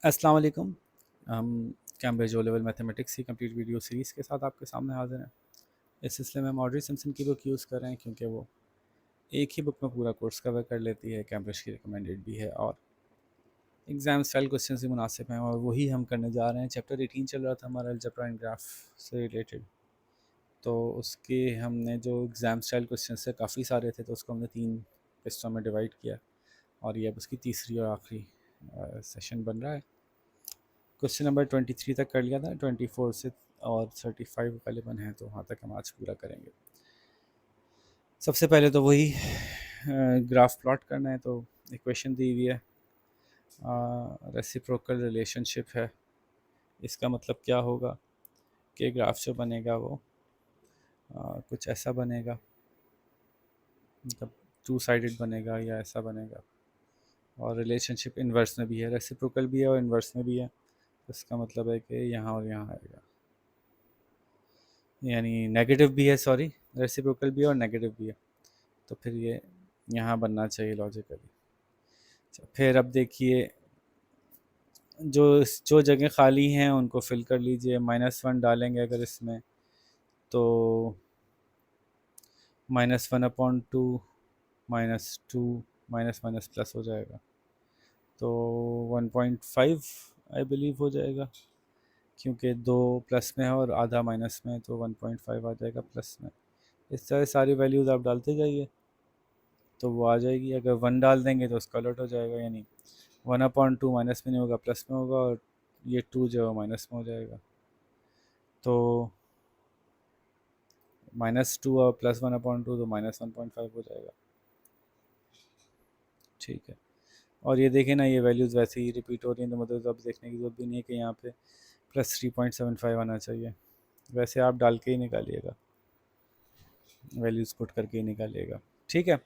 अस्सलाम वालेकुम। हम कैम्ब्रिज ओ लेवल मैथमेटिक्स की कंप्लीट वीडियो सीरीज़ के साथ आपके सामने हाजिर हैं। इस सिलसिले में हम ऑड्री सिम्पसन की बुक यूज़ कर रहे हैं क्योंकि वो एक ही बुक में पूरा कोर्स कवर कर लेती है, कैम्ब्रिज की रिकमेंडेड भी है और एग्ज़ाम स्टाइल क्वेश्चन भी मुनासिब हैं और वही हम करने जा रहे हैं। चैप्टर 18 चल रहा था हमारा अलजेब्रा एंड ग्राफ से रिलेटेड, तो उसके हमने जो एग्ज़ाम स्टाइल क्वेश्चन से काफ़ी सारे थे तो उसको हमने 3 हिस्सों में डिवाइड किया और ये अब उसकी तीसरी और आखिरी सेशन बन रहा है। क्वेश्चन नंबर 23 तक कर लिया था, 24 से और 35 गालिबन है, तो वहाँ तक हम आज पूरा करेंगे। सबसे पहले तो वही ग्राफ प्लॉट करना है। तो इक्वेशन दी हुई है, रेसिप्रोकल रिलेशनशिप है। इसका मतलब क्या होगा कि ग्राफ जो बनेगा वो कुछ ऐसा बनेगा, मतलब टू साइडेड बनेगा या ऐसा बनेगा। और रिलेशनशिप इन्वर्स में भी है, रेसिप्रोकल भी है और इन्वर्स में भी है। तो इसका मतलब है कि यहाँ और यहाँ आएगा, यानी नेगेटिव भी है, सॉरी, रेसिप्रोकल भी है और नेगेटिव भी है। तो फिर ये यहाँ बनना चाहिए लॉजिकली। फिर अब देखिए, जो जो जगह खाली हैं उनको फिल कर लीजिए। -1 डालेंगे अगर इसमें, तो -1/2 -2 माइनस माइनस प्लस हो जाएगा, तो 1.5 आई बिलीव हो जाएगा, क्योंकि 2 प्लस में है और आधा माइनस में है, तो 1.5 आ जाएगा प्लस में। इस तरह सारी वैल्यूज़ आप डालते जाइए तो वो आ जाएगी। अगर 1 डाल देंगे तो उसका उलट हो जाएगा, यानी 1/2 माइनस में नहीं होगा, प्लस में होगा, और ये 2 जो है माइनस में हो जाएगा। तो -2 और +1/2 तो -1.5 हो जाएगा। ठीक है, और ये देखें ना, ये वैल्यूज़ वैसे ही रिपीट हो रही हैं, तो मतलब अब देखने की जरूरत भी नहीं है कि यहाँ पे +3.75 आना चाहिए। वैसे आप डाल के ही निकालिएगा, वैल्यूज़ पुट करके ही निकालिएगा। ठीक है,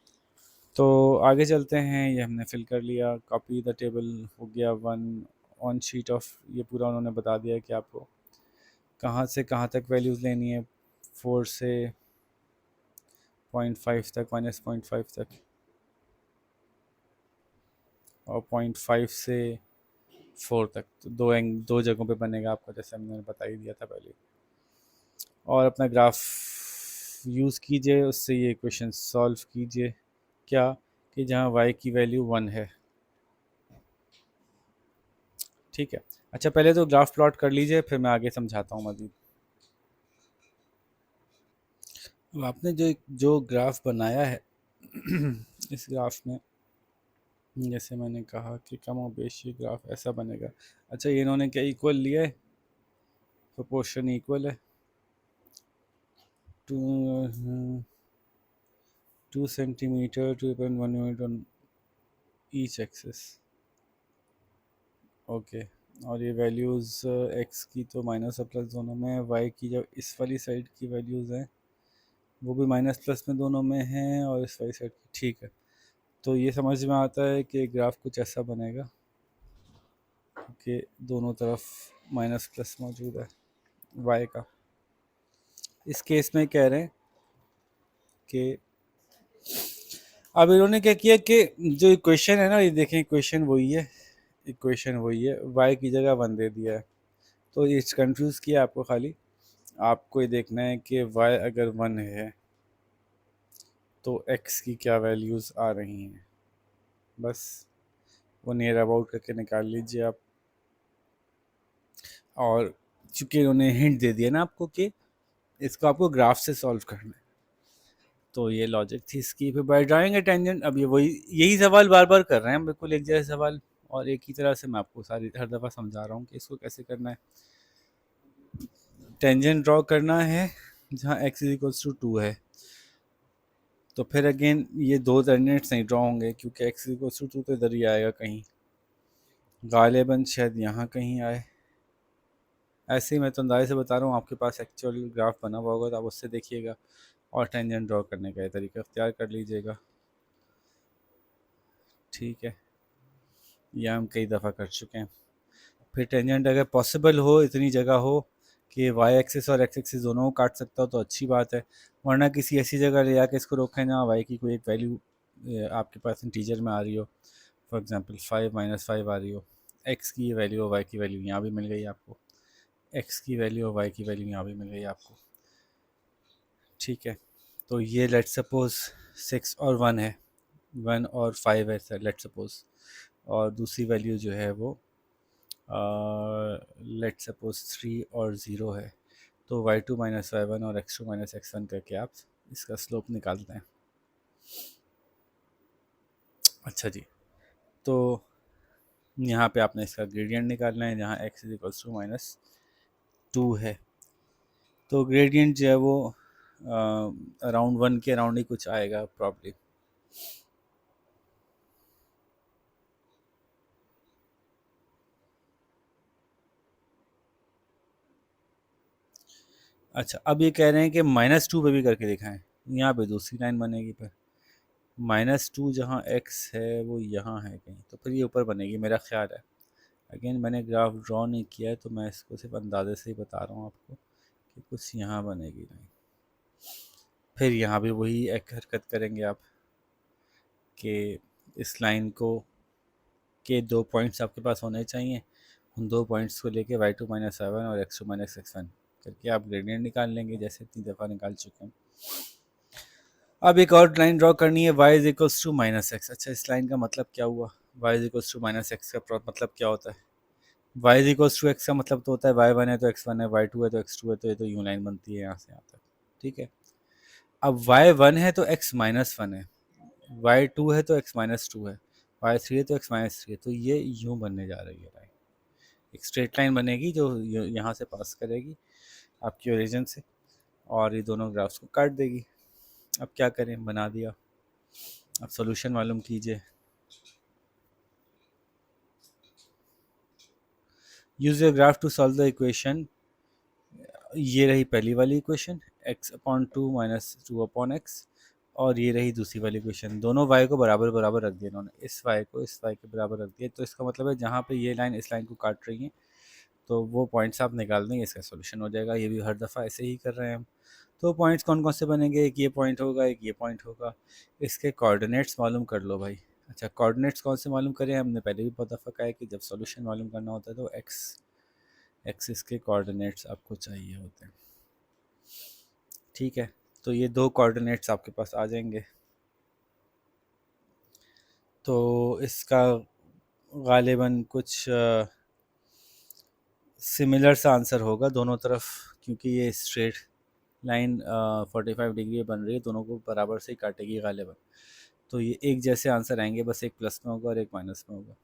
तो आगे चलते हैं। ये हमने फिल कर लिया, कॉपी द टेबल हो गया 1 ऑन शीट ऑफ। ये पूरा उन्होंने बता दिया है कि आपको कहाँ से कहाँ तक वैल्यूज़ लेनी है, 4 से 0.5 तक, -0.5 तक, और 0.5 से 4 तक। तो दो जगहों पे बनेगा आपका, जैसे हमने बता ही दिया था पहले। और अपना ग्राफ यूज़ कीजिए, उससे ये क्वेश्चन सॉल्व कीजिए। क्या कि जहाँ y की वैल्यू 1 है। ठीक है, अच्छा पहले तो ग्राफ प्लॉट कर लीजिए, फिर मैं आगे समझाता हूँ मज़ीद। अब आपने जो जो ग्राफ बनाया है इस ग्राफ में, जैसे मैंने कहा कि कम और बेशी ग्राफ ऐसा बनेगा। अच्छा, ये इन्होंने क्या इक्वल लिया है, प्रोपोर्शन इक्वल है, 2 centimetre 2.1 unit on each axis. Okay, और ये वैल्यूज़ एक्स की तो माइनस और प्लस दोनों में है, वाई की जो इस वाली साइड की वैल्यूज़ हैं वो भी माइनस प्लस में दोनों में हैं, और इस वाली साइड की। ठीक है, तो ये समझ में आता है कि ग्राफ कुछ ऐसा बनेगा कि दोनों तरफ माइनस प्लस मौजूद है वाई का। इस केस में कह रहे हैं कि अब इन्होंने क्या किया कि जो इक्वेशन है ना, ये देखें, इक्वेशन वही है, इक्वेशन वही है, वाई की जगह 1 दे दिया है। तो ये कंफ्यूज किया आपको, खाली आपको ये देखना है कि वाई अगर 1 है तो एक्स की क्या वैल्यूज़ आ रही हैं, बस वो नियर अबाउट करके निकाल लीजिए आप। और चूंकि इन्होंने हिंट दे दिया ना आपको कि इसको आपको ग्राफ से सॉल्व करना है, तो ये लॉजिक थी इसकी। फिर बाय ड्राइंग ए टेंजेंट, अब ये वही यही सवाल बार बार कर रहे हैं, बिल्कुल एक जैसे सवाल, और एक ही तरह से मैं आपको सारी हर दफ़ा समझा रहा हूँ कि इसको कैसे करना है। टेंजेंट ड्रॉ करना है जहाँ x इज इक्वल्स टू 2 है, तो फिर अगेन ये दो टेंजेंट्स नहीं ड्रॉ होंगे, क्योंकि x इज इक्वल्स टू 2 तो इधर ही आएगा कहीं, गालिबन शायद यहाँ कहीं आए। ऐसे ही मैं तो अंदाजे से बता रहा हूँ, आपके पास एक्चुअल ग्राफ बना हुआ होगा तो आप उससे देखिएगा और टेंजेंट ड्रॉ करने का तरीका अख्तियार कर लीजिएगा। ठीक है, यह हम कई दफ़ा कर चुके हैं। फिर टेंजेंट अगर पॉसिबल हो, इतनी जगह हो कि वाई एक्सिस और एक्स एक्सिस दोनों को काट सकता हो तो अच्छी बात है, वरना किसी ऐसी जगह ले जाके इसको रोकें जहाँ वाई की कोई एक वैल्यू आपके पास इंटीजर में आ रही हो, फॉर एग्जांपल 5 -5 आ रही हो, एक्स की वैल्यू और वाई की वैल्यू यहाँ भी मिल गई आपको, एक्स की वैल्यू और वाई की वैल्यू यहाँ भी मिल गई आपको। ठीक है, तो ये लेट सपोज 6 और 1 है, 1 और 5 है सर लेट सपोज, और दूसरी वैल्यू जो है वो लेट सपोज 3 और 0 है। तो y2 माइनस वाई वन और x2 माइनस एक्स वन करके आप इसका स्लोप निकालते हैं। अच्छा जी, तो यहाँ पे आपने इसका ग्रेडियंट निकालना है जहाँ x is equals to minus 2 है। तो ग्रेडियंट जो है वो अराउंड 1 के अराउंड ही कुछ आएगा प्रॉब्ली। अच्छा, अब ये कह रहे हैं कि -2 पे भी करके दिखाएं, यहाँ पे दूसरी लाइन बनेगी पर -2 जहाँ x है वो यहाँ है कहीं, तो फिर ये ऊपर बनेगी मेरा ख्याल है। अगेन मैंने ग्राफ ड्रॉ नहीं किया है तो मैं इसको सिर्फ अंदाजे से ही बता रहा हूँ आपको कि कुछ यहाँ बनेगी लाइन। फिर यहाँ भी वही एक हरकत करेंगे आप कि इस लाइन को के 2 पॉइंट्स आपके पास होने चाहिए, उन 2 पॉइंट्स को लेके y2 माइनस वाई वन और x2 माइनस एक्स वन करके आप ग्रेडियंट निकाल लेंगे जैसे इतनी दफ़ा निकाल चुके हैं। अब एक और लाइन ड्रॉ करनी है y is equals to minus x. अच्छा, इस लाइन का मतलब क्या हुआ? y is equals to minus x का मतलब क्या होता है? y is equals to x का मतलब तो होता है y1 है तो x1 है, y2 है तो x2 है, तो ये तो यूं लाइन बनती है यहाँ से यहाँ तक। ठीक है, अब y1 है तो x माइनस वन है, y2 है तो x माइनस टू है, y3 है तो x माइनस थ्री है, तो ये यूं बनने जा रही है लाइन। एक स्ट्रेट लाइन बनेगी जो यहाँ से पास करेगी आपकी ओरिजिन से और ये दोनों ग्राफ्स को काट देगी। अब क्या करें, बना दिया। अब सॉल्यूशन मालूम कीजिए। Use your graph to solve the equation. ये रही पहली वाली equation x upon two minus two upon x, और ये रही दूसरी वाली इक्वेशन। दोनों y को बराबर बराबर रख दिया इन्होंने, इस y को इस y के बराबर रख दिया। तो इसका मतलब है जहाँ पे ये लाइन इस लाइन को काट रही है तो वो पॉइंट्स आप निकाल देंगे, इसका सॉल्यूशन हो जाएगा। ये भी हर दफ़ा ऐसे ही कर रहे हैं हम। तो पॉइंट्स कौन कौन से बनेंगे? एक ये पॉइंट होगा, एक ये पॉइंट होगा। इसके कोऑर्डिनेट्स मालूम कर लो भाई। अच्छा, कोऑर्डिनेट्स कौन से मालूम करें? हमने पहले भी बहुत दफ़ा कहा है कि जब सॉल्यूशन मालूम करना होता है तो एक्सिस के कोऑर्डिनेट्स आपको चाहिए होते हैं। ठीक है, तो ये दो कोऑर्डिनेट्स आपके पास आ जाएंगे। तो इसका गालिबन कुछ सिमिलर सा आंसर होगा दोनों तरफ, क्योंकि ये स्ट्रेट लाइन 45 डिग्री बन रही है, दोनों को बराबर से ही काटेगी गालिबन। तो ये एक जैसे आंसर आएंगे, बस एक प्लस में होगा और एक माइनस में होगा।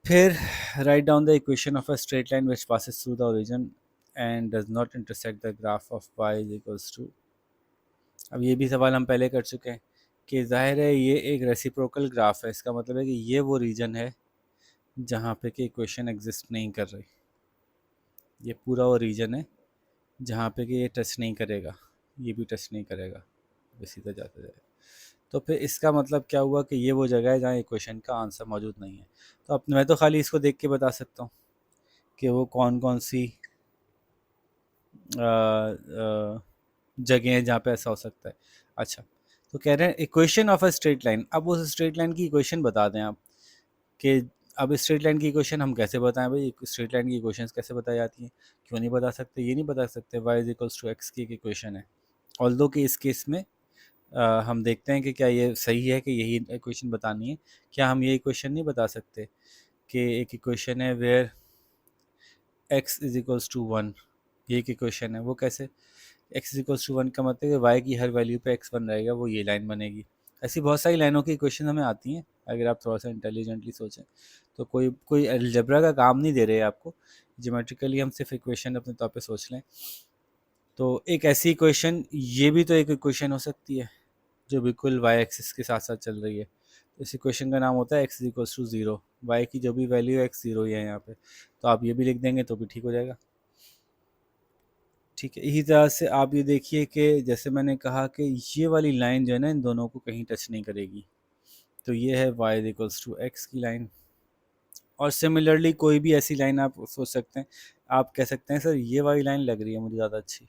फिर write down the equation of a straight line which passes through the origin and does not intersect the graph of y is equals to. अब ये भी सवाल हम पहले कर चुके हैं कि जाहिर है ये एक रेसिप्रोकल ग्राफ है। इसका मतलब है कि ये वो रीजन है जहाँ पे कि इक्वेशन एग्जिस्ट नहीं कर रही। ये पूरा वो रीजन है जहाँ पे कि ये टच नहीं करेगा, ये भी टच नहीं करेगा, ये सीधा जाता जाएगा। तो फिर इसका मतलब क्या हुआ कि ये वो जगह है जहाँ इक्वेशन का आंसर मौजूद नहीं है। तो अब मैं तो खाली इसको देख के बता सकता हूँ कि वो कौन कौन सी जगह हैं जहाँ पे ऐसा हो सकता है। अच्छा, तो कह रहे हैं equation of a straight line. अब उस स्ट्रेट लाइन की इक्वेशन बता दें आप कि अब स्ट्रेट लाइन की इक्वेशन हम कैसे बताएं भाई? स्ट्रेट लाइन की इक्वेशन कैसे बताई जाती हैं? क्यों नहीं बता सकते? ये नहीं बता सकते y is equals to x की एक इक्वेशन है। ऑल्दो कि इस केस में हम देखते हैं कि क्या ये सही है कि यही इक्वेशन बतानी है। क्या हम ये इक्वेशन नहीं बता सकते कि एक इक्वेशन है where x is equals to one, ये एक इक्वेशन है। वो कैसे? x is equals to one का मतलब है y की हर वैल्यू पे x वन रहेगा, वो ये लाइन बनेगी। ऐसी बहुत सारी लाइनों की इक्वेशन हमें आती हैं अगर आप थोड़ा सा इंटेलिजेंटली सोचें। तो कोई कोई अलजेब्रा का काम नहीं दे रहे हैं आपको, ज्योमेट्रिकली हम सिर्फ इक्वेशन अपने तौर पे सोच लें। तो एक ऐसी इक्वेशन, ये भी तो एक इक्वेशन हो सकती है जो बिल्कुल y एक्सिस के साथ साथ चल रही है। तो इस इक्वेशन का नाम होता है x equals to zero. Y की जो भी वैल्यू है x ज़ीरो ही है यहाँ पे, तो आप ये भी लिख देंगे तो भी ठीक हो जाएगा। ठीक है, इसी तरह से आप ये देखिए कि जैसे मैंने कहा कि ये वाली लाइन जो है ना इन दोनों को कहीं टच नहीं करेगी, तो ये है y इक्वल्स टू एक्स की लाइन। और सिमिलरली कोई भी ऐसी लाइन आप सोच सकते हैं। आप कह सकते हैं सर ये वाली लाइन लग रही है मुझे ज़्यादा अच्छी,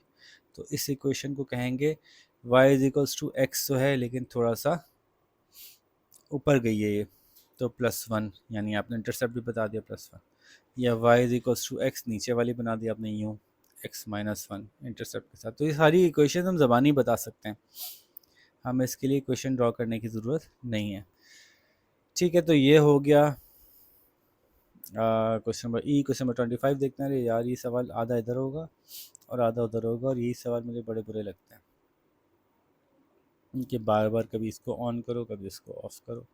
तो इस इक्वेशन को कहेंगे y इक्वल्स टू एक्स तो है लेकिन थोड़ा सा ऊपर गई है ये, तो +1, यानी आपने इंटरसेप्ट भी बता दिया +1, या y is equals to x, नीचे वाली बना दी आपने यूँ x-1 इंटरसेप्ट के साथ। तो ये सारी इक्वेशन हम ज़बानी बता सकते हैं, हमें इसके लिए इक्वेशन ड्रॉ करने की ज़रूरत नहीं है। ठीक है, तो ये हो गया क्वेश्चन नंबर 25 देखते हैं। यार ये सवाल आधा इधर होगा और आधा उधर होगा, और यही सवाल मुझे बड़े बुरे लगते हैं कि बार बार कभी इसको ऑन करो कभी इसको ऑफ करो।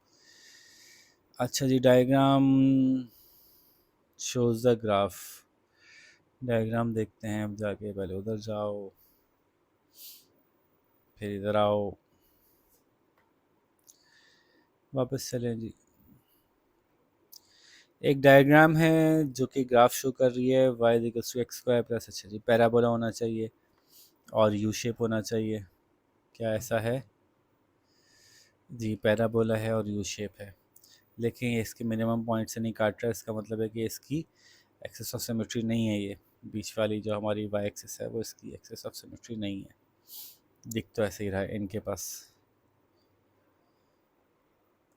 अच्छा जी, diagram shows the graph. Diagram देखते हैं, अब जाके पहले उधर जाओ फिर इधर आओ, वापस चलें जी। एक डायग्राम है जो कि ग्राफ शो कर रही है y equals to x square plus, अच्छा जी, पैराबोला होना चाहिए और यू शेप होना चाहिए। क्या ऐसा है जी? पैराबोला है और यू शेप है, लेकिन ये इसके मिनिमम पॉइंट से नहीं काट रहा है। इसका मतलब है कि इसकी एक्सिस ऑफ सिमेट्री नहीं है। ये बीच वाली जो हमारी वाई एक्सिस है वो इसकी एक्सिस ऑफ सिमेट्री नहीं है। दिख तो ऐसे ही रहा है इनके पास।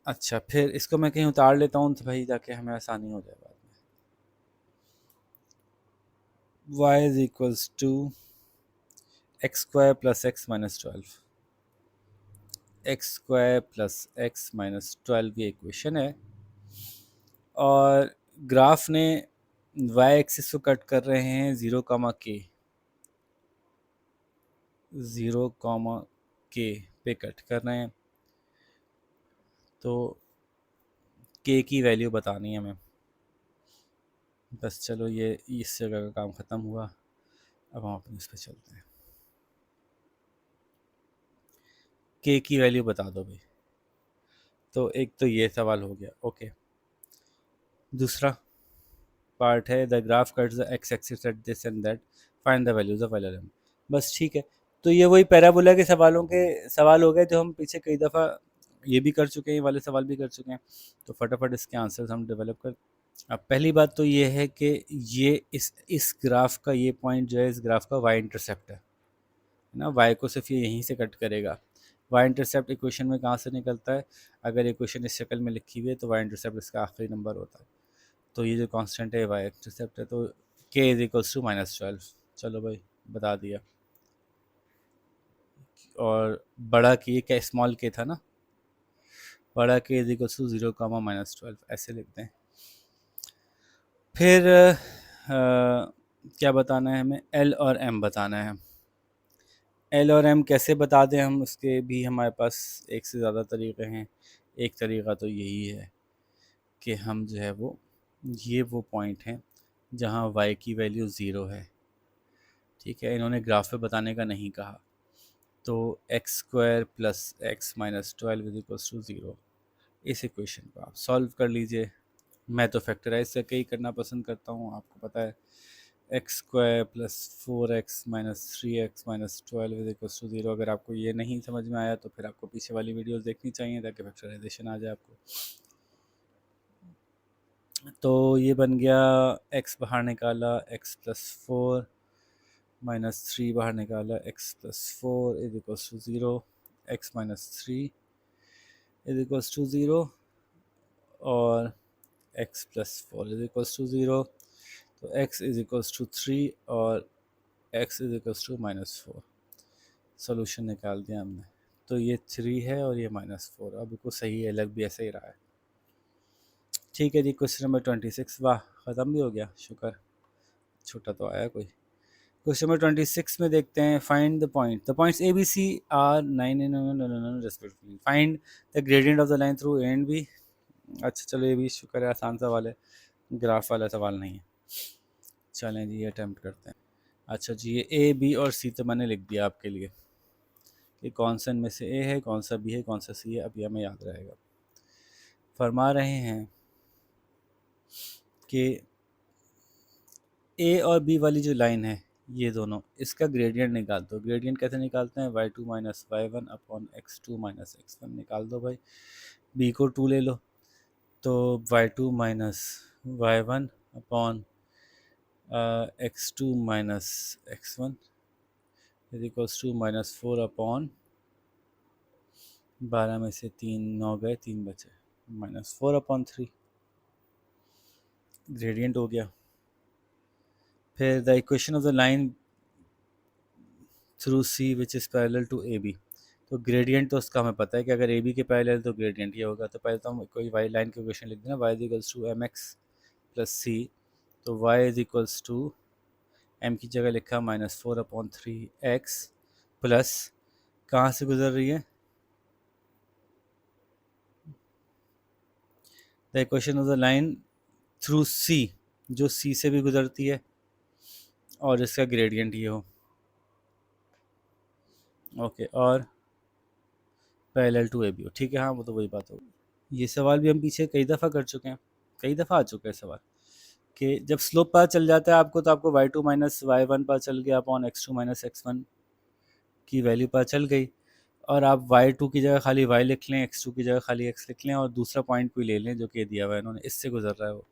अच्छा, फिर इसको मैं कहीं उतार लेता हूँ तो भाई ताकि हमें आसानी हो जाए बाद में। y is equals to x square plus x minus 12, x square plus x minus 12 ये इक्वेशन है, और ग्राफ ने y एक्सिस को कट कर रहे हैं 0, k पे कट कर रहे हैं। तो k की वैल्यू बतानी है हमें। बस चलो, ये इस जगह का काम ख़त्म हुआ, अब हम अपने इस पर चलते हैं। k की वैल्यू बता दो भाई। तो एक तो ये सवाल हो गया, ओके। दूसरा पार्ट है the graph cuts the x axis at this and that, find the values of L. बस ठीक है। तो ये वही पैराबोला के सवालों के सवाल हो गए जो हम पीछे कई दफ़ा ये भी कर चुके हैं, ये वाले सवाल भी कर चुके हैं। तो फटाफट इसके आंसर्स हम डेवलप कर। अब पहली बात तो ये है कि ये इस ग्राफ का ये पॉइंट जो है, इस ग्राफ का वाई इंटरसेप्ट है ना। वाई को सिर्फ ये यहीं से कट करेगा। वाई इंटरसेप्ट इक्वेशन में कहाँ से निकलता है? अगर इक्वेशन इस शक्ल में लिखी हुई है तो वाई इंटरसेप्ट इसका आखिरी नंबर होता है। तो ये जो कांस्टेंट है वाई इंटरसेप्ट है, तो के इज इक्वल्स टू -12। चलो भाई, बता दिया। और बड़ा के क्या, स्मॉल के था ना, बड़ा के इज इक्वल्स टू 0, -12 ऐसे लिखते हैं। फिर क्या बताना है हमें? एल और एम बताना है। एल और एम कैसे बता दें हम, उसके भी हमारे पास एक से ज़्यादा तरीक़े हैं। एक तरीक़ा तो यही है कि हम जो है वो, ये वो पॉइंट हैं जहाँ वाई की वैल्यू 0 है। ठीक है, इन्होंने ग्राफ पे बताने का नहीं कहा। तो x square plus x minus 12 is equals to 0, इस इक्वेशन को आप सॉल्व कर लीजिए। मैं तो फैक्टराइज करके ही करना पसंद करता हूँ, आपको पता है। X square plus 4x minus 3x minus 12 is equals to 0। अगर आपको ये नहीं समझ में आया तो फिर आपको पीछे वाली वीडियोस देखनी चाहिए ताकि फैक्टराइजेशन आ जाए आपको। तो ये बन गया, x बाहर निकाला, x प्लस 4 माइनस 3 बाहर निकाला, x plus 4 is equals to 0, x minus 3 is equals to 0, और x plus 4 is equals to 0। तो x इज इक्वल्स टू 3 और x is equals to -4। Solution निकाल दिया हमने। तो ये 3 है और ये -4। अब बिल्कुल सही है, लग भी ऐसे ही रहा है। ठीक है जी, क्वेश्चन नंबर 26। वाह, ख़त्म भी हो गया, शुक्र। छोटा तो आया कोई। क्वेश्चन नंबर 26 में देखते हैं, find the point, the points A B C are 9 respectively, find the gradient of the line through A and B. अच्छा चलो, ये भी शुक्र है आसान सवाल है, ग्राफ वाला सवाल नहीं है। चलें जी, ये अटैम्प्ट करते हैं। अच्छा जी, ये ए बी और सी तो मैंने लिख दिया आपके लिए कि कौन सा इनमें से ए है, कौन सा बी है, कौन सा सी है। अब ये हमें याद रहेगा। फरमा रहे हैं कि ए और बी वाली जो लाइन है, ये दोनों, इसका ग्रेडियंट निकाल दो। ग्रेडियंट कैसे निकालते हैं? y2 minus y1 upon x2 minus x1 निकाल दो भाई। b को 2 ले लो, तो y2 minus y1 upon x2 minus x1 is equals to -4 upon 12 में से 3 9 गए, 3 बचे, -4/3 ग्रेडियंट हो गया। फिर the equation of the line through C which is parallel to A B. तो ग्रेडियंट तो उसका हमें पता है कि अगर ए बी के पैरेलल तो ग्रेडियंट ये होगा। तो पहले तो हम कोई वाई लाइन की इक्वेशन लिख देना, y is equals to m x plus c. तो y is equals to m की जगह लिखा -4/3x प्लस, कहाँ से गुजर रही है, the equation of the line through C, जो सी से भी गुजरती है और इसका ग्रेडियंट ये हो। ओके, और पैरेलल टू ए बी हो। ठीक है, हाँ वो तो वही बात होगी। ये सवाल भी हम पीछे कई दफ़ा कर चुके हैं, कई दफ़ा आ चुका है सवाल कि जब स्लोप पता चल जाता है आपको, तो आपको y2 माइनस y1 पता चल गया अपॉन x2 माइनस x1 की वैल्यू पता चल गई, और आप y2 की जगह खाली y लिख लें, x2 की जगह खाली x लिख लें, और दूसरा पॉइंट भी ले लें जो कि दिया हुआ है इन्होंने, इससे गुजर रहा है वो।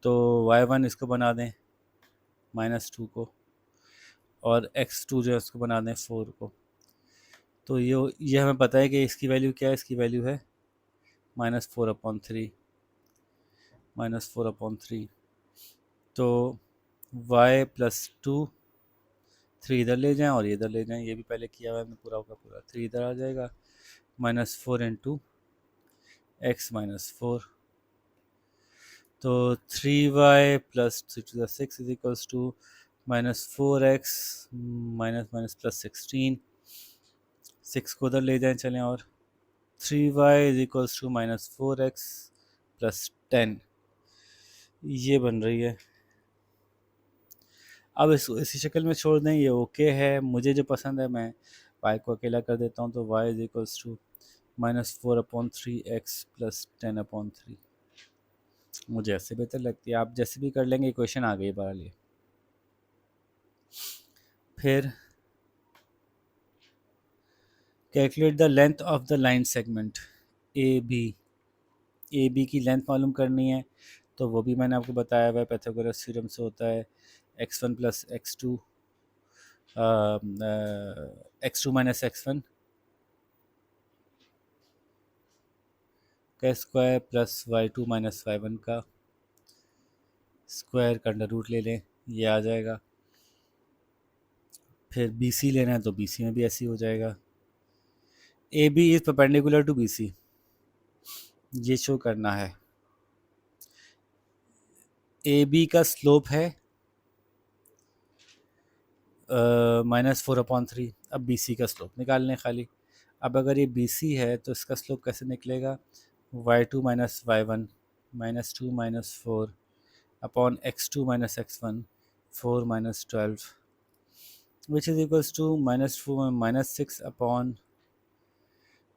तो y1 इसको बना दें -2 को, और x2 जो है उसको बना दें 4 को। तो ये हमें पता है कि इसकी वैल्यू क्या है, इसकी वैल्यू है -4/3, -4/3। तो y प्लस 2, 3 इधर ले जाएं और ये इधर ले जाएं, ये भी पहले किया हुआ है हमने पूरा का पूरा, 3 इधर आ जाएगा, -4 इंटू एक्स -4। तो 3y plus 3 is equals to -4x minus minus plus 16, 6 को उधर ले जाएं चलें, और 3y is equals to -4x plus 10, ये बन रही है। अब इसी शक्ल में छोड़ दें, ये ओके है। मुझे जो पसंद है मैं y को अकेला कर देता हूँ, तो y is equals to -4/3x प्लस 10/3, मुझे ऐसे बेहतर लगती है। आप जैसे भी कर लेंगे, इक्वेशन आ गई बाहर लिए। फिर calculate the length of the line segment A B की लेंथ मालूम करनी है, तो वो भी मैंने आपको बताया हुआ है, पाइथागोरस थ्योरम से होता है x1 plus x2 minus x1 का square plus y2 minus y1 का स्क्वायर का अंडर रूट ले लें, ये आ जाएगा। फिर बी सी लेना है तो बी सी में भी ऐसे ही हो जाएगा। A B is perpendicular to B C, ये शो करना है। ए बी का स्लोप है -4/3। अब बी सी का स्लोप निकाल लें खाली। अब अगर ये बी सी है तो इसका स्लोप कैसे निकलेगा, y2 minus y1 -2 -4 upon x2 minus x1 4 -12 which is equals to -6 upon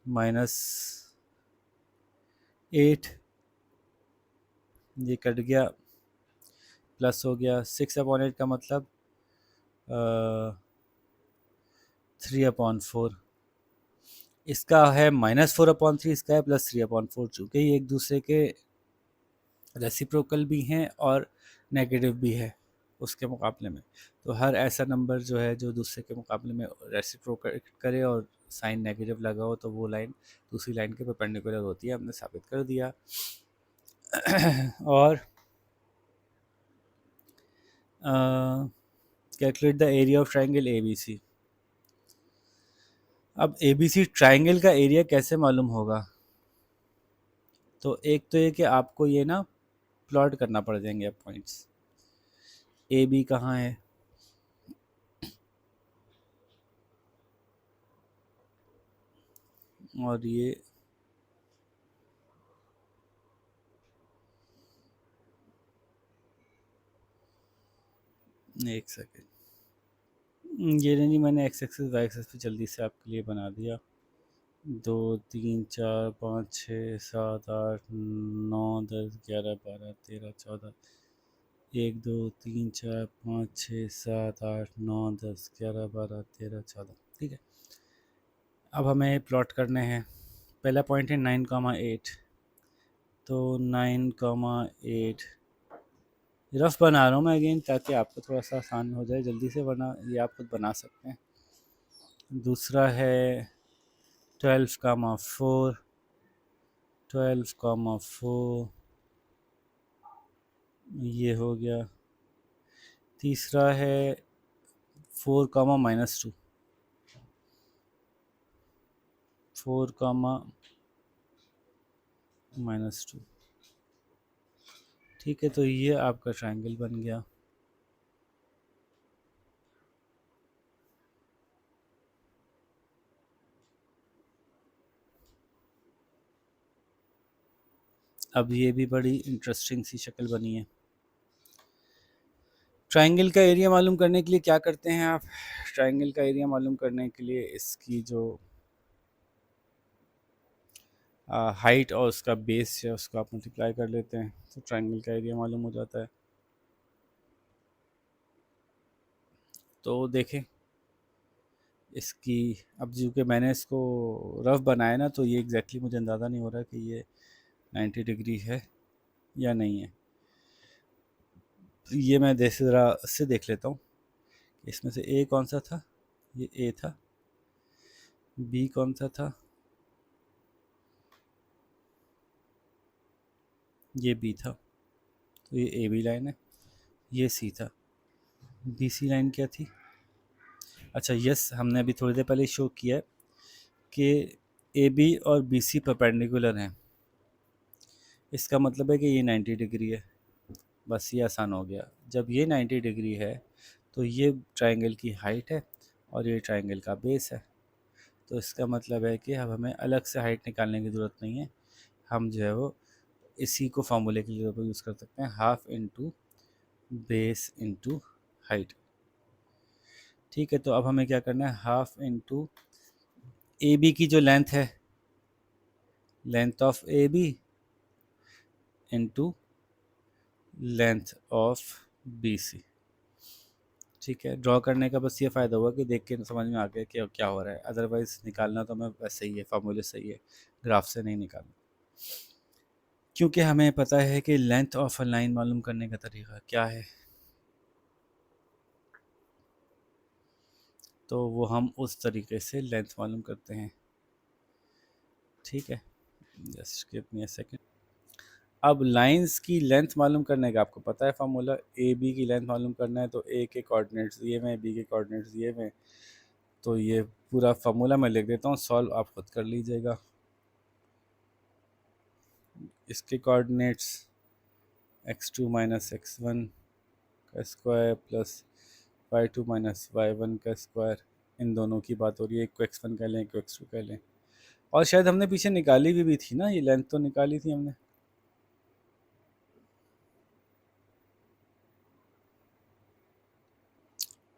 -8, ये कट गया, प्लस हो गया 6/8 का मतलब 3/4। इसका है -4/3, इसका है +3/4, चूँकि ये एक दूसरे के रेसिप्रोकल भी हैं और नेगेटिव भी है उसके मुकाबले में। तो हर ऐसा नंबर जो है जो दूसरे के मुकाबले में रेसिप्रोकल करे और साइन नेगेटिव लगा हो, तो वो लाइन दूसरी लाइन के परपेंडिकुलर होती है, हमने साबित कर दिया। और calculate the area of triangle A B C. अब ए बी सी ट्राइंगल का एरिया कैसे मालूम होगा, तो एक तो ये कि आपको ये ना प्लॉट करना पड़ जाएंगे अब पॉइंट्स, ए बी कहाँ है, और ये एक सेकेंड, ये नहीं, मैंने एक्स एक्सिस वाई एक्सिस पे जल्दी से आपके लिए बना दिया। 2 3 4 5 6 7 8 9 10 11 12 13 14, 1 2 3 4 5 6 7 8 9 10 11 12 13 14, ठीक है। अब हमें प्लॉट करने हैं। पहला पॉइंट है 9,8, तो 9,8 रफ बना रहा हूँ मैं अगेन, ताकि आपको थोड़ा सा आसान हो जाए जल्दी से, वरना ये आप खुद बना सकते हैं। दूसरा है 12,4, 12,4 ये हो गया। तीसरा है 4, -2, 4, -2। ठीक है, तो ये आपका ट्रायंगल बन गया। अब ये भी बड़ी इंटरेस्टिंग सी शक्ल बनी है। ट्रायंगल का एरिया मालूम करने के लिए क्या करते हैं आप? ट्रायंगल का एरिया मालूम करने के लिए इसकी जो हाइट और उसका बेस है उसको आप मल्टीप्लाई कर लेते हैं, तो ट्रायंगल का एरिया मालूम हो जाता है। तो देखें इसकी, अब जो कि मैंने इसको रफ बनाया ना, तो ये एग्जैक्टली मुझे अंदाज़ा नहीं हो रहा कि ये 90 डिग्री है या नहीं है। ये मैं ज़रा से देख लेता हूँ। इसमें से ए कौन सा था? ये ए था। बी कौन सा था? ये बी था। तो ये ए बी लाइन है। ये सी था। बी सी लाइन क्या थी? अच्छा यस, हमने अभी थोड़ी देर पहले शो किया है कि ए बी और बी सी परपेंडिकुलर हैं। इसका मतलब है कि ये 90 डिग्री है। बस ये आसान हो गया। जब ये 90 डिग्री है तो ये ट्रायंगल की हाइट है और ये ट्रायंगल का बेस है। तो इसका मतलब है कि अब हमें अलग से हाइट निकालने की ज़रूरत नहीं है। हम जो है वो इसी को फार्मूले के लिए यूज़ कर सकते हैं, half into base into height. ठीक है, तो अब हमें क्या करना है, हाफ इंटू ए बी की जो लेंथ है, length of A B into length of B C. ठीक है, ड्रॉ करने का बस ये फ़ायदा हुआ कि देख के समझ में आ गया कि क्या हो रहा है। अदरवाइज़ निकालना तो मैं वैसे ही है, फार्मूले सही है, ग्राफ से नहीं निकालना। क्योंकि हमें पता है कि लेंथ ऑफ अ लाइन मालूम करने का तरीका क्या है, तो वो हम उस तरीके से लेंथ मालूम करते हैं। ठीक है, just give me a second. अब लाइंस की लेंथ मालूम करने का आपको पता है फार्मूला, ए बी की लेंथ मालूम करना है तो ए के कोऑर्डिनेट्स दिए हुए हैं, बी के कोऑर्डिनेट्स दिए हुए हैं। तो ये पूरा फार्मूला मैं लिख देता हूँ, सॉल्व आप खुद कर लीजिएगा। इसके कोऑर्डिनेट्स x2 माइनस x1 का square plus y2 minus y1 का स्क्वायर। इन दोनों की बात हो रही है, एक को x1 कह लें, एक को x2 कह लें। और शायद हमने पीछे निकाली भी थी ना, ये लेंथ तो निकाली थी हमने।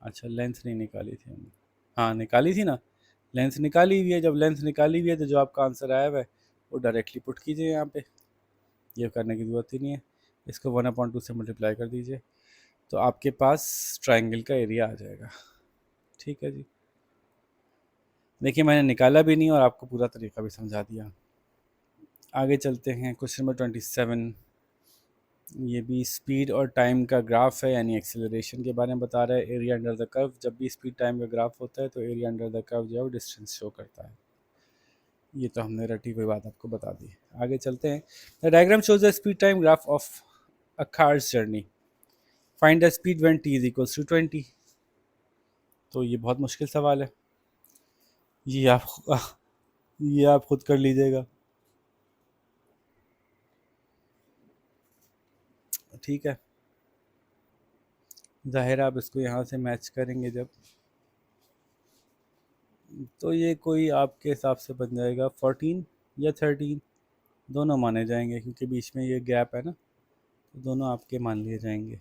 अच्छा, लेंथ नहीं निकाली थी हमने। हाँ निकाली थी ना, लेंथ निकाली हुई है। जब लेंथ निकाली हुई है तो जो आपका आंसर आया हुआ है वो डायरेक्टली पुट कीजिए यहाँ पे, ये करने की ज़रूरत ही नहीं है। इसको 1/2 से मल्टीप्लाई कर दीजिए तो आपके पास ट्रायंगल का एरिया आ जाएगा। ठीक है जी, देखिए मैंने निकाला भी नहीं और आपको पूरा तरीका भी समझा दिया। आगे चलते हैं, क्वेश्चन नंबर 27। ये भी स्पीड और टाइम का ग्राफ है, यानी एक्सेलरेशन के बारे में बता रहा है। एरिया अंडर द कर्व, जब भी स्पीड टाइम का ग्राफ होता है तो एरिया अंडर द कर्व जो है वो डिस्टेंस शो करता है। ये तो हमने रटी हुई बात आपको बता दी। आगे चलते हैं। The diagram shows the speed time graph of a car's journey, find the speed when t is equals to 20। तो ये बहुत मुश्किल सवाल है, ये आप ये आप खुद कर लीजिएगा। ठीक है, ज़ाहिर आप इसको यहाँ से मैच करेंगे जब, तो ये कोई आपके हिसाब से बन जाएगा 14 या 13, दोनों माने जाएंगे क्योंकि बीच में ये गैप है ना, तो दोनों आपके मान लिए जाएंगे।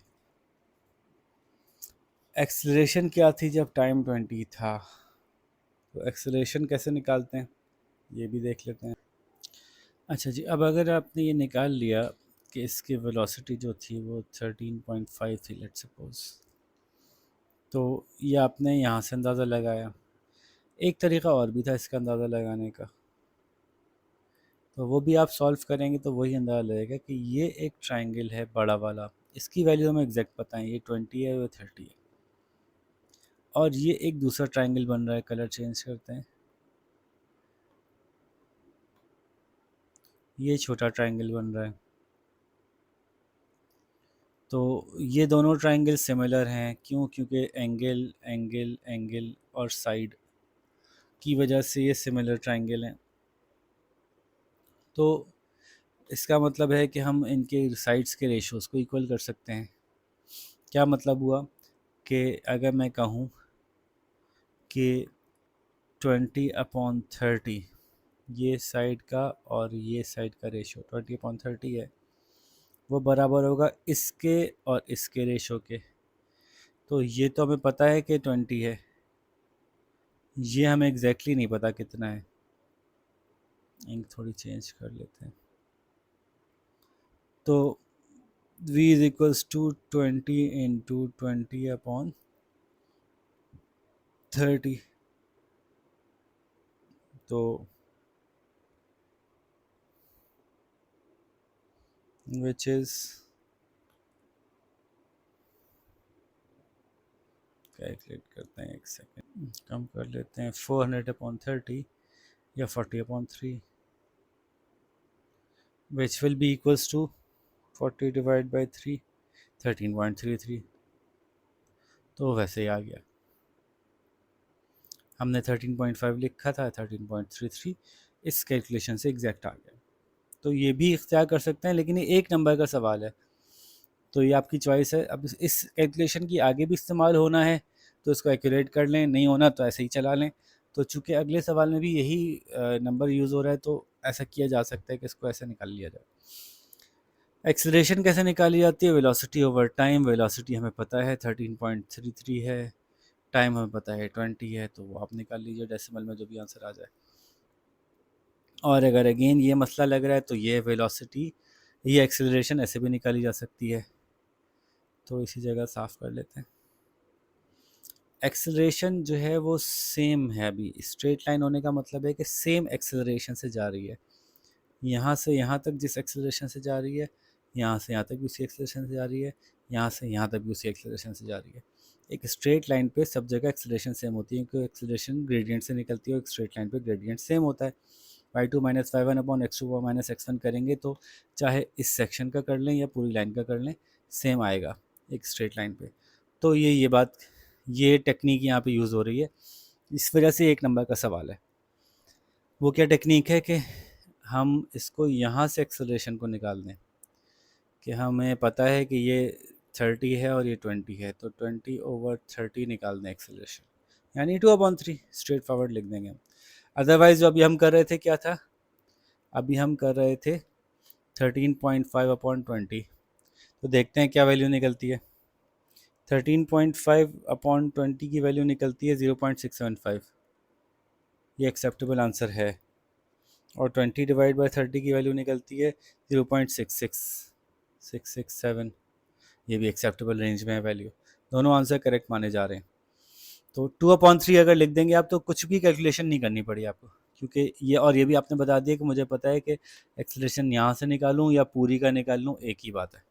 एक्सेलरेशन क्या थी जब टाइम 20 था, तो एक्सेलरेशन कैसे निकालते हैं ये भी देख लेते हैं। अच्छा जी, अब अगर आपने ये निकाल लिया कि इसकी वेलोसिटी जो थी वो 13.5 थी लेट्स सपोज, तो ये आपने यहाँ से अंदाज़ा लगाया। एक तरीका और भी था इसका अंदाज़ा लगाने का, तो वो भी आप सॉल्व करेंगे तो वही अंदाज़ा लगेगा कि ये एक ट्रायंगल है बड़ा वाला, इसकी वैल्यू हमें एग्जैक्ट पता है, ये 20 है, वो 30 है। और ये एक दूसरा ट्रायंगल बन रहा है, कलर चेंज करते हैं। ये छोटा ट्रायंगल बन रहा है। तो ये दोनों ट्रायंगल सिमिलर हैं, क्यों? क्योंकि एंगल एंगल एंगल और साइड की वजह से ये सिमिलर ट्रायंगल हैं। तो इसका मतलब है कि हम इनके साइड्स के रेशोज़ को इक्वल कर सकते हैं। क्या मतलब हुआ कि अगर मैं कहूँ कि 20/30 ये साइड का और ये साइड का रेशो 20/30 है, वो बराबर होगा इसके और इसके रेशो के। तो ये तो हमें पता है कि 20 है, ये हमें एग्जैक्टली नहीं पता कितना है। इंक थोड़ी चेंज कर लेते हैं। तो v इज इक्वल्स टू 20/20/30, तो विच इज़, कैलकुलेट करते हैं, एक सेकेंड कम कर लेते हैं, 400/30 या 40/3, which will be equals to 40 divide by 3, 13.33। तो वैसे ही आ गया, हमने 13.5 लिखा था, 13.33 इस कैलकुलेशन से एग्जैक्ट आ गया। तो ये भी इख्तियार कर सकते हैं, लेकिन ये एक नंबर का सवाल है, तो ये आपकी चॉइस है। अब इस कैलकुलेशन की आगे भी इस्तेमाल होना है तो इसको एक्यूरेट कर लें, नहीं होना तो ऐसे ही चला लें। तो चूंकि अगले सवाल में भी यही नंबर यूज़ हो रहा है, तो ऐसा किया जा सकता है कि इसको ऐसे निकाल लिया जाए। एक्सेलरेशन कैसे निकाली जाती है? Velocity over time. वेलोसिटी हमें पता है 13.33 है, टाइम हमें पता है 20 है, तो वो आप निकाल लीजिए डेसिमल में जो भी आंसर आ जाए। और अगर अगेन ये मसला लग रहा है तो ये वेलोसिटी, ये एक्सेलरेशन ऐसे भी निकाली जा सकती है। तो इसी जगह साफ़ कर लेते हैं। एक्सेलरेशन जो है वो सेम है, अभी स्ट्रेट लाइन होने का मतलब है कि सेम एक्सेलरेशन से जा रही है। यहाँ से यहाँ तक जिस एक्सेलरेशन से जा रही है, यहाँ से यहाँ तक भी उसी एक्सेलरेशन से जा रही है, यहाँ से यहाँ तक भी उसी एक्सेलरेशन से जा रही है। एक स्ट्रेट लाइन पे सब जगह एक्सेलरेशन सेम होती है, क्योंकि एक्सेलरेशन ग्रेडियंट से निकलती है और एक स्ट्रेट लाइन पे ग्रेडियंट सेम होता है। y2 minus y one upon x2 minus x1 करेंगे तो चाहे इस सेक्शन का कर लें या पूरी लाइन का कर लें, सेम आएगा एक स्ट्रेट लाइन पे। तो ये बात, ये टेक्निक यहाँ पे यूज़ हो रही है, इस वजह से एक नंबर का सवाल है। वो क्या टेक्निक है कि हम इसको यहाँ से एक्सेलरेशन को निकाल दें, कि हमें पता है कि ये 30 है और ये 20 है, तो 20/30 निकाल दें एक्सेलरेशन, यानी 2/3 स्ट्रेट फॉरवर्ड लिख देंगे। अदरवाइज जो अभी हम कर रहे थे क्या था, अभी हम कर रहे थे 13.5/20, तो देखते हैं क्या वैल्यू निकलती है। 13.5/20 की वैल्यू निकलती है 0.675, ये एक्सेप्टेबल आंसर है। और 20 डिवाइड बाई 30 की वैल्यू निकलती है 0.66667, ये भी एक्सेप्टेबल रेंज में है वैल्यू। दोनों आंसर करेक्ट माने जा रहे हैं। तो 2/3 अगर लिख देंगे आप तो कुछ भी कैलकुलेशन नहीं करनी पड़ी आपको, क्योंकि ये, और ये भी आपने बता दिया कि मुझे पता है कि एक्सेलरेशन यहाँ से निकालूँ या पूरी का निकाल लूँ, एक ही बात है।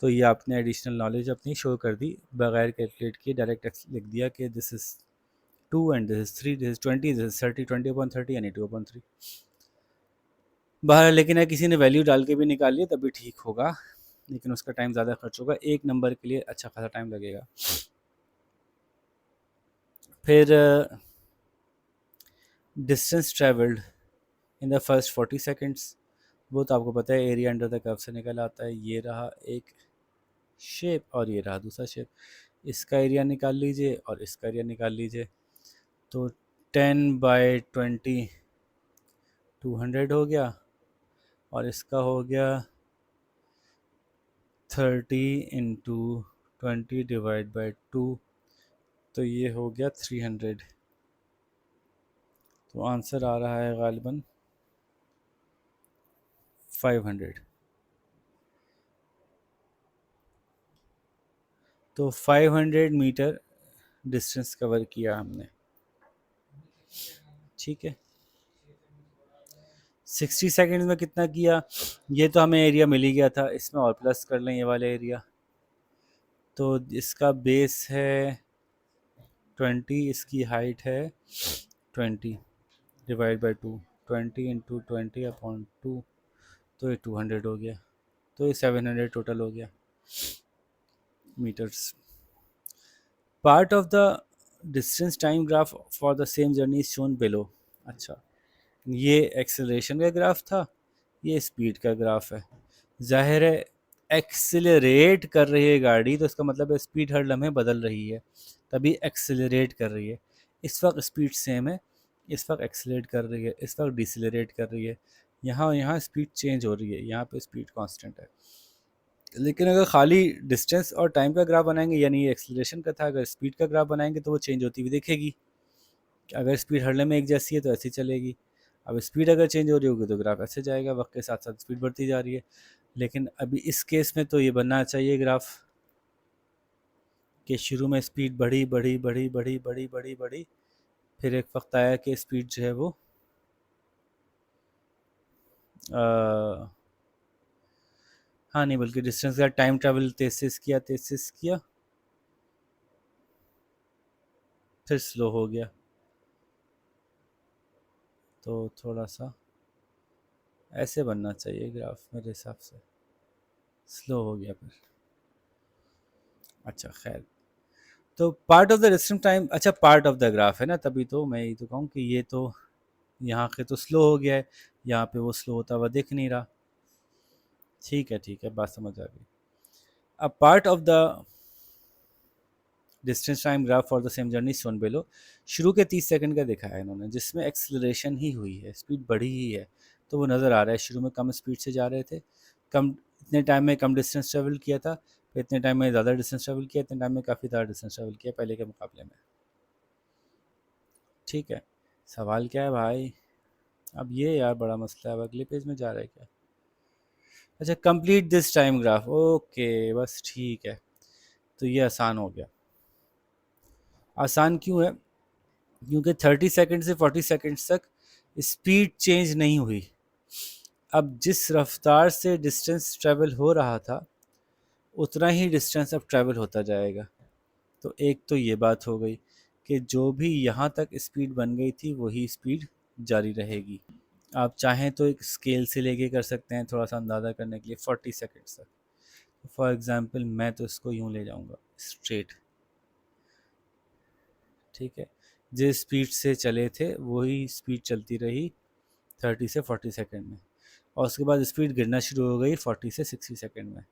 तो ये आपने एडिशनल नॉलेज अपनी शो कर दी, बगैर कैलकुलेट किए डायरेक्ट लिख दिया कि this is 2 and this is 3, this is 20, this is 30, 20/30 यानी 2/3। बाहर लेकिन अगर किसी ने वैल्यू डाल के भी निकाल लिया तब भी ठीक होगा, लेकिन उसका टाइम ज़्यादा खर्च होगा, एक नंबर के लिए अच्छा खासा टाइम लगेगा। फिर distance travelled in the first 40 seconds, वो तो आपको पता है एरिया अंडर द कर्व से निकल आता है। ये रहा एक शेप और ये रहा दूसरा शेप, इसका एरिया निकाल लीजिए और इसका एरिया निकाल लीजिए। तो 10/20 200 हो गया, और इसका हो गया 30 × 20 डिवाइड बाई 2, तो ये हो गया 300। तो आंसर आ रहा है गालिबन 500। तो 500 मीटर डिस्टेंस कवर किया हमने, ठीक है। 60 सेकेंड्स में कितना किया, ये तो हमें एरिया मिल ही गया था, इसमें और प्लस कर लें ये वाला एरिया। तो इसका बेस है 20, इसकी हाइट है 20 डिवाइड बाई 2, 20 × 20/2, तो ये 200 हो गया, तो ये 700 टोटल हो गया metres. Part of the distance time graph for the same journey is shown below. अच्छा, ये एक्सेलरेशन का ग्राफ था, ये स्पीड का ग्राफ है। जाहिर है एक्सेलरेट कर रही है गाड़ी, तो इसका मतलब है स्पीड हर लम्हे बदल रही है, तभी एक्सेलरेट कर रही है। इस वक्त स्पीड सेम है, इस वक्त एक्सेलरेट कर रही है, इस वक्त डिसलरेट कर रही है। यहाँ स्पीड चेंज हो रही है, यहाँ पे स्पीड कांस्टेंट है। लेकिन अगर खाली डिस्टेंस और टाइम का ग्राफ बनाएंगे, यानी ये एक्सेलरेशन का था, अगर स्पीड का ग्राफ बनाएंगे तो वो चेंज होती हुई दिखेगी। अगर स्पीड हर लम्हे एक जैसी है तो ऐसी चलेगी। अब स्पीड अगर चेंज हो रही होगी तो ग्राफ ऐसे जाएगा, वक्त के साथ साथ स्पीड बढ़ती जा रही है। लेकिन अभी इस केस में तो ये बनना चाहिए ग्राफ कि शुरू में स्पीड बढ़ी बढ़ी बढ़ी बढ़ी बढ़ी बढ़ी बढ़ी, फिर एक वक्त आया कि स्पीड जो है वो हाँ नहीं, बल्कि डिस्टेंस का टाइम ट्रैवल तेज किया, फिर स्लो हो गया। तो थोड़ा सा ऐसे बनना चाहिए ग्राफ मेरे हिसाब से, स्लो हो गया फिर। अच्छा खैर, तो part of the distance time, अच्छा पार्ट ऑफ द ग्राफ है ना, तभी तो मैं ये तो कहूँ कि ये तो यहाँ के तो स्लो हो गया है, यहाँ पे वो स्लो होता हुआ दिख नहीं रहा। ठीक है, बात समझ आ गई। अब part of the distance time graph for the same journey shown below. शुरू के 30 सेकंड का दिखाया है इन्होंने, जिसमें एक्सेलरेशन ही हुई है, स्पीड बढ़ी ही है, तो वो नज़र आ रहा है। शुरू में कम स्पीड से जा रहे थे, कम इतने टाइम में कम डिस्टेंस ट्रेवल किया था, फिर इतने टाइम में ज़्यादा डिस्टेंस ट्रेवल किया, इतने टाइम में काफ़ी ज़्यादा डिस्टेंस ट्रेवल किया पहले के मुकाबले में। ठीक है, सवाल क्या है भाई? अब ये यार बड़ा मसला है, अब अगले पेज में जा रहा है क्या? अच्छा, complete this time graph, okay बस ठीक है, तो ये आसान हो गया। आसान क्यों है? क्योंकि 30 सेकंड से 40 सेकंड्स तक स्पीड चेंज नहीं हुई। अब जिस रफ्तार से डिस्टेंस ट्रेवल हो रहा था, उतना ही डिस्टेंस अब ट्रेवल होता जाएगा। तो एक तो ये बात हो गई कि जो भी यहाँ तक स्पीड बन गई थी वही स्पीड जारी रहेगी। आप चाहें तो एक स्केल से लेके कर सकते हैं, थोड़ा सा अंदाज़ा करने के लिए 40 सेकंड्स तक। फॉर एग्ज़ाम्पल मैं तो इसको यूँ ले जाऊँगा स्ट्रेट, ठीक है, जिस स्पीड से चले थे वही स्पीड चलती रही 30 से 40 सेकंड में, और उसके बाद स्पीड गिरना शुरू हो गई 40 से 60 सेकंड में,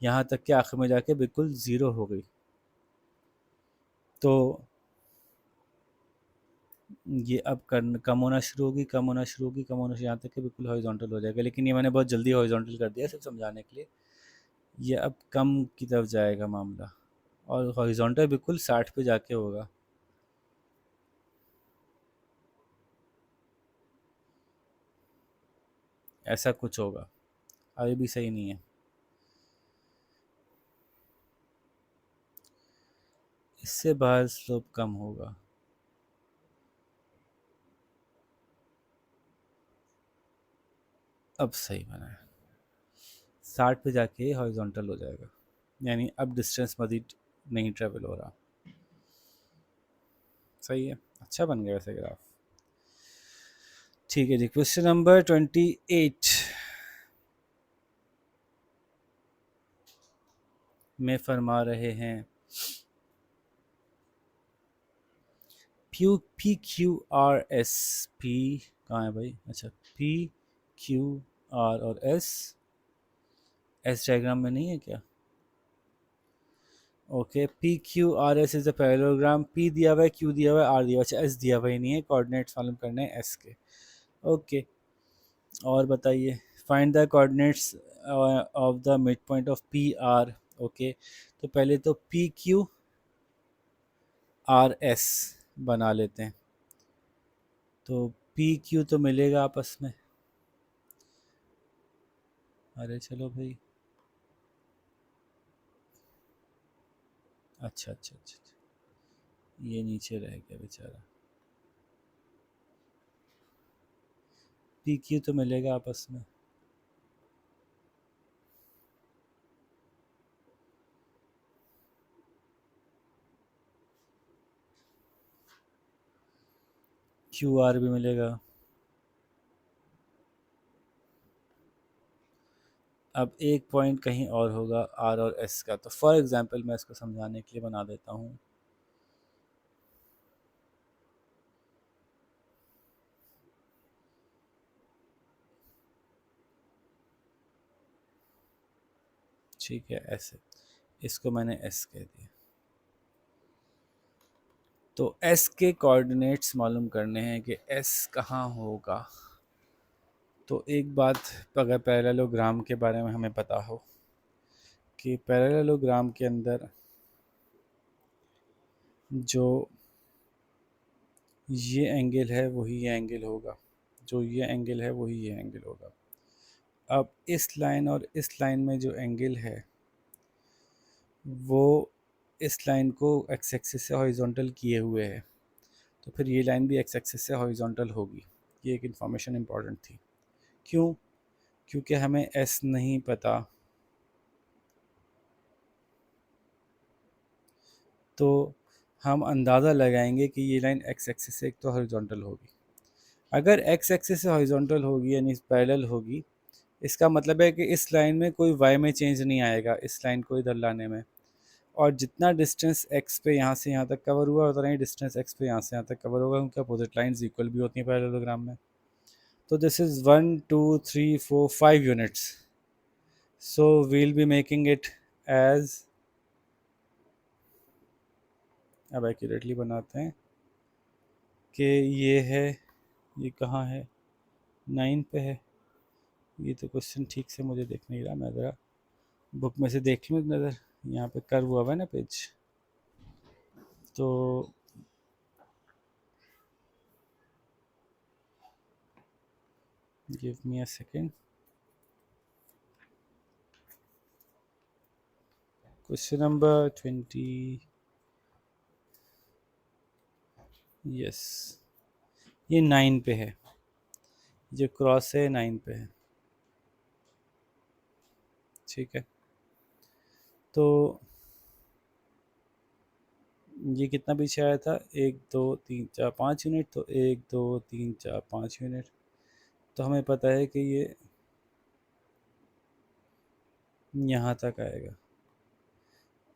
यहाँ तक कि आखिर में जाके बिल्कुल ज़ीरो हो गई। तो ये अब कम होना शुरू होगी, कम होना शुरू होगी, कम होना शुरू, यहाँ तक कि बिल्कुल हॉरिजॉन्टल हो जाएगा। लेकिन ये मैंने बहुत जल्दी हॉरिजॉन्टल कर दिया सिर्फ समझाने के लिए। ये अब कम की तरफ जाएगा मामला, और हॉरिजॉन्टल बिल्कुल 60 पे जाके होगा। ऐसा कुछ होगा, अभी भी सही नहीं है। इससे बाहर स्लोप कम होगा। अब सही बना है, 60 पे जाके हॉरिजॉन्टल हो जाएगा, यानी अब डिस्टेंस मजीद नहीं ट्रेवल हो रहा। सही है, अच्छा बन गया वैसे ग्राफ। ठीक है जी, क्वेश्चन नंबर 28 में फरमा रहे हैं P Q R S, P कहाँ है भाई? अच्छा, पी क्यू आर और एस, एस डायग्राम में नहीं है क्या? Okay, P Q R S is a parallelogram, P दिया हुआ है, क्यू दिया हुआ है, आर दिया हुआ है, अच्छा एस दिया हुआ ही नहीं है, कोऑर्डिनेट्स मालूम करने हैं एस के। ओके, और बताइए, find the coordinates of the mid point of P R. Okay, तो पहले तो पी क्यू आर एस बना लेते हैं, तो पी क्यू तो मिलेगा आपस में। अरे चलो भाई, अच्छा, ये नीचे रह गया बेचारा। पी क्यू तो मिलेगा आपस में, क्यू आर भी मिलेगा, अब एक पॉइंट कहीं और होगा आर और एस का, तो फॉर एग्जांपल मैं इसको समझाने के लिए बना देता हूँ। ठीक है, ऐसे इसको मैंने एस कह दिया। तो एस के कोऑर्डिनेट्स मालूम करने हैं कि एस कहाँ होगा। तो एक बात, अगर पैरेललोग्राम के बारे में हमें पता हो कि पैरेललोग्राम के अंदर जो ये एंगल है वही ये एंगल होगा, जो ये एंगल है वही ये एंगल होगा। अब इस लाइन और इस लाइन में जो एंगल है वो इस लाइन को एक्स एक्सिस से हॉरिजॉन्टल किए हुए है, तो फिर ये लाइन भी एक्स एक्सिस से हॉरिजॉन्टल होगी। ये एक इन्फॉर्मेशन इम्पॉर्टेंट थी। क्यों? क्योंकि हमें एस नहीं पता, तो हम अंदाज़ा लगाएंगे कि ये लाइन एक्स एक्सिस से एक तो हॉरिजॉन्टल होगी। अगर एक्स एक्सिस से हॉरिजॉन्टल होगी यानी पैरेलल होगी, इसका मतलब है कि इस लाइन में कोई वाई में चेंज नहीं आएगा इस लाइन को इधर लाने में। और जितना डिस्टेंस एक्स पे यहाँ से यहाँ तक कवर हुआ उतना ही डिस्टेंस एक्स पे यहाँ से यहाँ तक कवर होगा, क्योंकि अपोजिट लाइंस इक्वल भी होती हैं पैरेललोग्राम में। तो this is 1 2 3 4 5 units, so we'll be making it as, अब एक्यूरेटली बनाते हैं कि ये है, ये कहाँ है, 9 पे है। ये तो क्वेश्चन ठीक से मुझे देख नहीं रहा, मैं ज़रा बुक में से देख लूँ एक नज़र। यहाँ पे कर्व हुआ है ना पेज, तो give me a second. Question number 20, yes, ये 9 पे है, जो क्रॉस है 9 पे है। ठीक है, तो ये कितना पीछे आया था, 1 2 3 4 5 यूनिट, तो 1 2 3 4 5 यूनिट। तो हमें पता है कि ये यहाँ तक आएगा,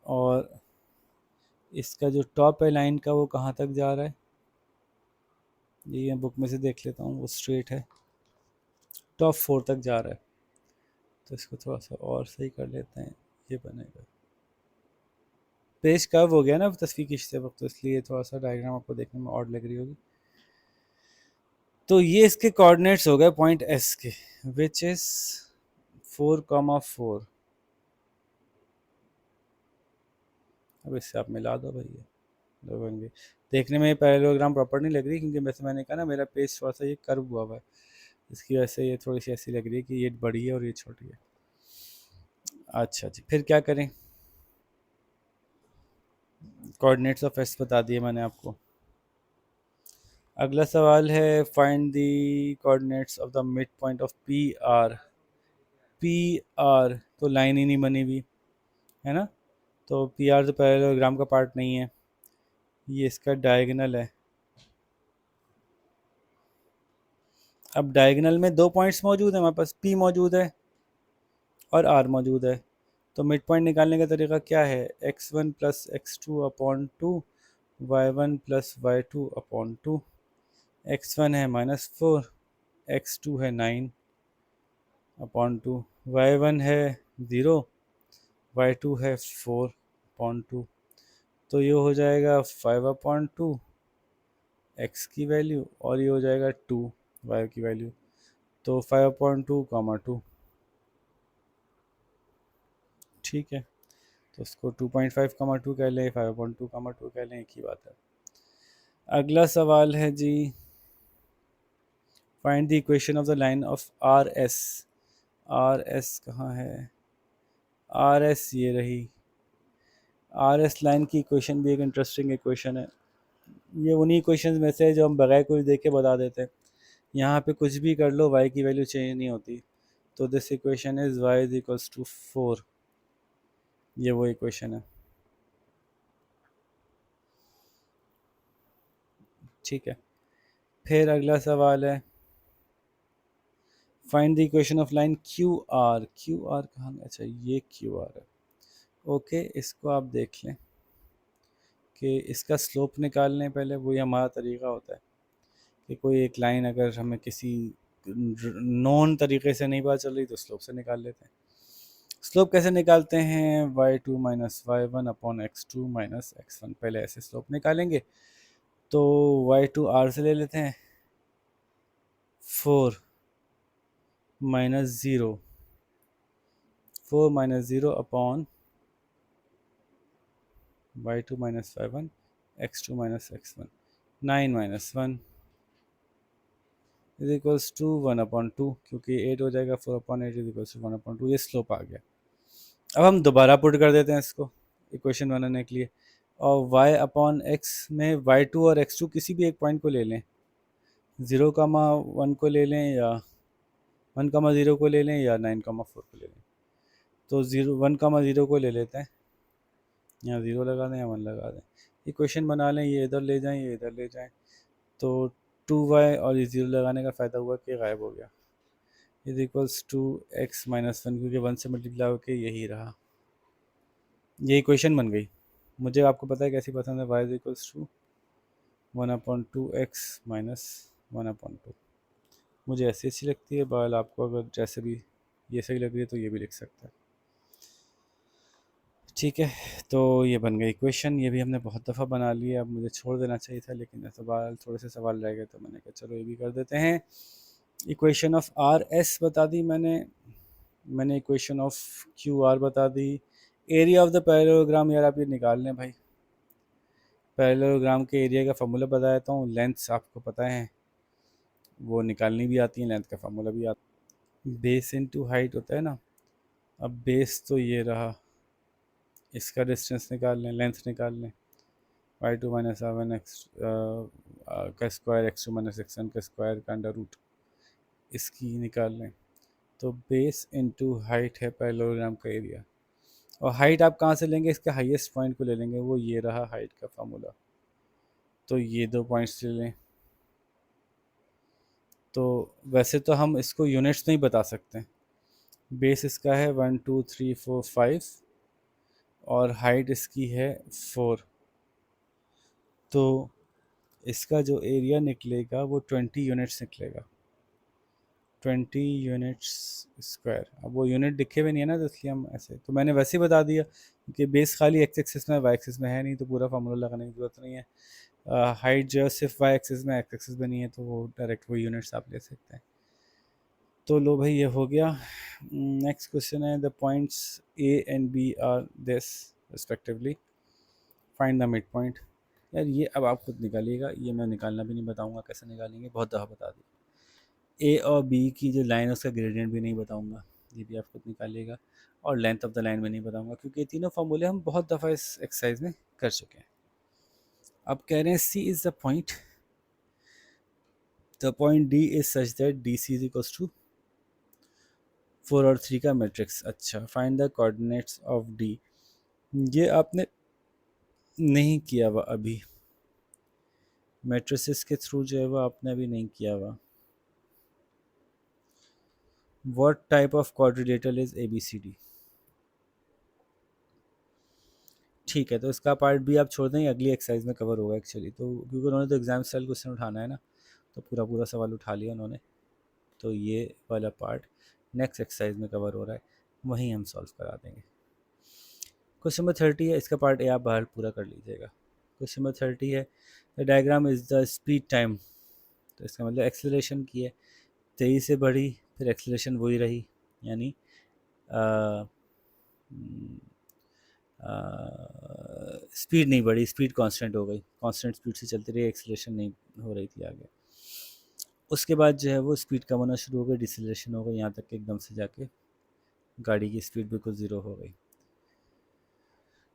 और इसका जो टॉप है लाइन का वो कहाँ तक जा रहा है, ये मैं बुक में से देख लेता हूँ, वो स्ट्रेट है, टॉप 4 तक जा रहा है। तो इसको थोड़ा सा और सही कर लेते हैं, ये बनेगा, पेज कर्व हो गया ना तस्वीर खींचते वक्त, तो इसलिए थोड़ा सा डायग्राम आपको देखने में ऑड लग रही होगी। तो ये इसके कोऑर्डिनेट्स हो गए पॉइंट एस के, विच इज 4,4। अब इससे आप मिला दो भैया, दो बन गए। देखने में पैरेललोग्राम प्रॉपर नहीं लग रही, क्योंकि वैसे मैंने कहा ना मेरा पेज थोड़ा सा ये कर्व हुआ है, इसकी वजह से ये थोड़ी सी ऐसी लग रही है कि ये बड़ी है और ये छोटी है। अच्छा जी, फिर क्या करें? कोऑर्डिनेट्स ऑफ एस बता दिए मैंने आपको। अगला सवाल है find the coordinates of the mid point of P R. P R तो लाइन ही नहीं बनी हुई है ना, तो पी आर तो पैरेललोग्राम का पार्ट नहीं है, ये इसका डायगोनल है। अब डायगोनल में दो पॉइंट्स मौजूद हैं, हमारे पास पी मौजूद है और आर मौजूद है। तो मिड पॉइंट निकालने का तरीका क्या है, x1 plus x2/2, y1 plus y2/2। x1 है -4, x2 है 9/2, y1 है 0, y2 है 4/2। तो ये हो जाएगा 5/2 x की वैल्यू, और ये हो जाएगा 2 y की वैल्यू। तो 5/2, 2। ठीक है, तो उसको 2.5, 2 कह लें, 5/2, 2 कह लें, एक ही बात है। अगला सवाल है जी, find the equation of the line of R S. R S कहाँ है, आर एस ये रही। आर एस लाइन की इक्वेशन भी एक इंटरेस्टिंग इक्वेशन है, ये उन्हीं इक्वेशन में से है जो हम बगैर कुछ देख के बता देते हैं। यहाँ पे कुछ भी कर लो y की वैल्यू चेंज नहीं होती। तो this equation is y is equals to 4, ये वो इक्वेशन है। ठीक है, फिर अगला सवाल है find the equation of line Q R. Q R कहाँ है? अच्छा ये क्यू आर है। ओके, इसको आप देख लें कि इसका स्लोप निकालने पहले, वही हमारा तरीका होता है कि कोई एक लाइन अगर हमें किसी नॉन तरीके से नहीं पता चल रही तो स्लोप से निकाल लेते हैं। स्लोप कैसे निकालते हैं? y2 minus y one upon x2 minus x1। पहले ऐसे स्लोप निकालेंगे तो y2 r से ले लेते हैं, 4 minus zero, 4 minus zero upon y2 minus y one, x2 minus x1, 9 minus one is equals to 1/2, क्योंकि 8 हो जाएगा, 4/8 इज इक्वल्स टू 1/2। ये स्लोप आ गया। अब हम दोबारा पुट कर देते हैं इसको इक्वेशन बनाने के लिए, और y अपॉन एक्स में y2 और x2 किसी भी एक पॉइंट को ले लें, 0,1 को ले लें या 1,0 को ले लें या 9,4 को ले लें। तो 1,0 को ले लेते हैं, यहाँ 0 लगा दें या 1 लगा दें, इक्वेशन बना लें, ये इधर ले जाएं ये इधर ले जाएं, तो 2y और ये 0 लगाने का फ़ायदा हुआ कि गायब हो गया, is equals to x minus one, क्योंकि 1 से मल्टीप्लाई होकर यही रहा, ये इक्वेशन बन गई। मुझे आपको पता है कैसी पसंद है, y is equals to 1/2x minus 1/2। मुझे ऐसी अच्छी लगती है, बाल आपको अगर जैसे भी ये सही लग रही है तो ये भी लिख सकता है। ठीक है, तो ये बन गई इक्वेशन। ये भी हमने बहुत दफ़ा बना लिया, अब मुझे छोड़ देना चाहिए था, लेकिन सवाल थोड़े से सवाल रह गए तो मैंने कहा चलो ये भी कर देते हैं। इक्वेशन ऑफ आर एस बता दी मैंने इक्वेशन ऑफ क्यू आर बता दी। एरिया ऑफ द पैरेललोग्राम, यार आप ये निकाल लें भाई, पैरेललोग्राम के एरिया का फार्मूला बता देता हूँ। लेंथ्स आपको पता है, वो निकालनी भी आती है, लेंथ का फार्मूला भी आता है। बेस इनटू हाइट होता है ना, अब बेस तो ये रहा, इसका डिस्टेंस निकाल लें, लेंथ निकाल लें, y2 माइनस वन एक्स का स्क्वायर, x2 माइनस x1 का स्क्वायर का अंडर रूट, इसकी निकाल लें। तो बेस इनटू हाइट है पैरेललोग्राम का एरिया, और हाइट आप कहाँ से लेंगे? इसके हाईएस्ट पॉइंट को ले लेंगे, वो ये रहा हाइट का फार्मूला। तो ये दो पॉइंट्स ले लें। तो वैसे तो हम इसको यूनिट्स नहीं बता सकते, बेस इसका है 1 2 3 4 5 और हाइट इसकी है 4, तो इसका जो एरिया निकलेगा वो 20 यूनिट्स निकलेगा, 20 यूनिट्स स्क्वायर। अब वो यूनिट दिखे हुए नहीं है ना, तो इसलिए हम ऐसे, तो मैंने वैसे ही बता दिया कि बेस खाली एक्स एक्सिस में वाई एक्सिस में है नहीं, तो पूरा फार्मूला लगाने की ज़रूरत नहीं है। हाइट जो है सिर्फ वाई एक्सिस में, एक्स एक्सिस में नहीं है, तो वो डायरेक्ट वो यूनिट्स आप ले सकते हैं। तो लो भाई ये हो गया। नेक्स्ट क्वेश्चन है, the points A and B are this respectively, find the mid point. यार ये अब आप खुद निकालिएगा, ये मैं निकालना भी नहीं बताऊंगा कैसे निकालेंगे, बहुत दफ़ा बता दी। ए और बी की जो लाइन है उसका ग्रेडियंट भी नहीं बताऊंगा, ये भी आप खुद निकालिएगा, और लेंथ ऑफ द लाइन भी नहीं बताऊंगा, क्योंकि ये तीनों फार्मूले हम बहुत दफ़ा इस एक्सरसाइज में कर चुके हैं। अब कह रहे हैं C is the point D is such that D C is equals to 4 और 3 का मैट्रिक्स। अच्छा, find the coordinates of D, ये आपने नहीं किया हुआ अभी, मैट्रिसेस के थ्रू जो है वो आपने अभी नहीं किया हुआ। What type of quadrilateral is A B C D? ठीक है, तो इसका पार्ट भी आप छोड़ दें, अगली एक्सरसाइज में कवर होगा एक्चुअली, तो क्योंकि उन्होंने तो एग्जाम स्टाइल क्वेश्चन उठाना है ना, तो पूरा पूरा सवाल उठा लिया उन्होंने, तो ये वाला पार्ट नेक्स्ट एक्सरसाइज में कवर हो रहा है, वहीं हम सॉल्व करा देंगे। क्वेश्चन नंबर 30 है, इसका पार्ट ए आप बाहर पूरा कर लीजिएगा। क्वेश्चन नंबर 30 है, the diagram is the speed time, तो इसका मतलब एक्सेलरेशन की है, 23 से बढ़ी, फिर एक्सेलरेशन वही रही, यानी स्पीड नहीं बढ़ी, स्पीड कांस्टेंट हो गई, कांस्टेंट स्पीड से चलती रही, एक्सेलरेशन नहीं हो रही थी आगे। उसके बाद जो है वो स्पीड कम होना शुरू हो गई, डिसेलरेशन हो गई, यहाँ तक कि एकदम से जाके गाड़ी की स्पीड बिल्कुल ज़ीरो हो गई।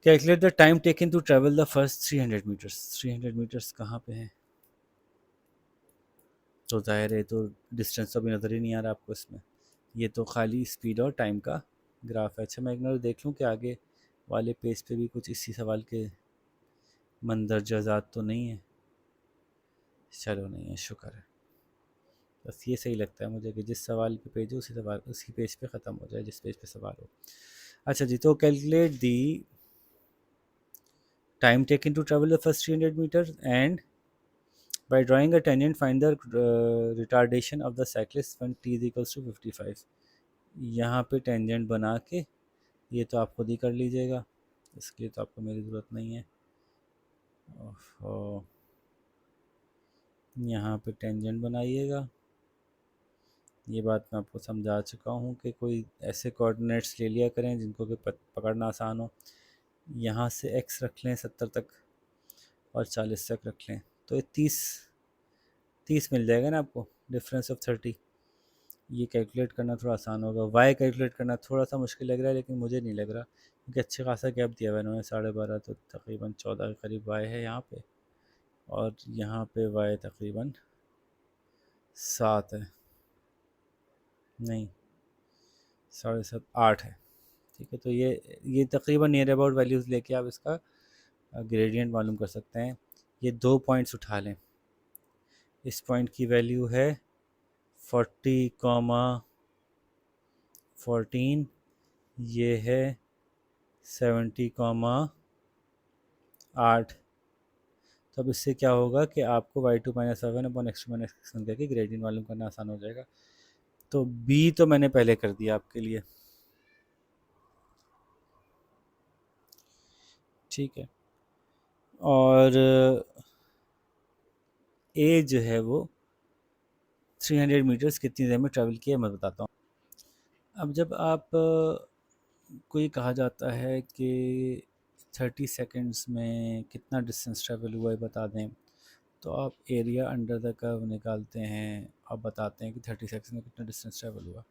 Calculate the time taken to travel the first 300 metres. 300 metres कहाँ पे हैं? तो जाहिर है तो डिस्टेंस तो अभी नज़र ही नहीं आ रहा आपको इसमें, ये तो खाली स्पीड और टाइम का ग्राफ है। अच्छा मैं एक नज़र देख लूँ कि आगे वाले पेज पे भी कुछ इसी सवाल के मंदरजात तो नहीं है, चलो नहीं है, शुक्र है। बस ये सही लगता है मुझे कि जिस सवाल पे पेज हो उसी पेज पे ख़त्म हो जाए जिस पेज पे सवाल हो। अच्छा जी, तो calculate the time taken to travel the first 300 metre and by drawing a tangent find the retardation of the cyclist when t is equals to 55। यहाँ पे टेंजेंट बना के, ये तो आप खुद ही कर लीजिएगा, इसके लिए तो आपको मेरी ज़रूरत नहीं है। ओहो, यहाँ पे टेंजेंट बनाइएगा। ये बात मैं आपको समझा चुका हूँ कि कोई ऐसे कोऑर्डिनेट्स ले लिया करें जिनको कि पकड़ना आसान हो। यहाँ से x रख लें 70 तक और 40 तक रख लें, तो ये 30 मिल जाएगा ना आपको, डिफरेंस ऑफ 30। ये कैलकुलेट करना थोड़ा आसान होगा। y कैलकुलेट करना थोड़ा सा मुश्किल लग रहा है, लेकिन मुझे नहीं लग रहा क्योंकि अच्छे खासा गैप दिया हुआ है इन्होंने, 12.5, तो तकरीबन 14 के करीब y है यहाँ पे, और यहाँ पे y तकरीबन 7 है, नहीं 7.5 8 है। ठीक है, तो ये तकरीबन नियर अबाउट वैल्यूज़ लेके आप इसका ग्रेडियंट मालूम कर सकते हैं। ये 2 पॉइंट्स उठा लें, इस पॉइंट की वैल्यू है 40,14, ये है 70,8। तो अब इससे क्या होगा कि आपको y2 - 7/x2 - x1 करके ग्रेडियंट मालूम करना आसान हो जाएगा। तो b तो मैंने पहले कर दिया आपके लिए, ठीक है, और a जो है वो 300 मीटर्स कितनी देर में ट्रैवल किया मैं बताता हूँ। अब जब आप को ये कहा जाता है कि 30 सेकंड्स में कितना डिस्टेंस ट्रैवल हुआ है बता दें, तो आप एरिया अंडर द कर्व निकालते हैं, आप बताते हैं कि 30 सेकंड्स में कितना डिस्टेंस ट्रैवल हुआ।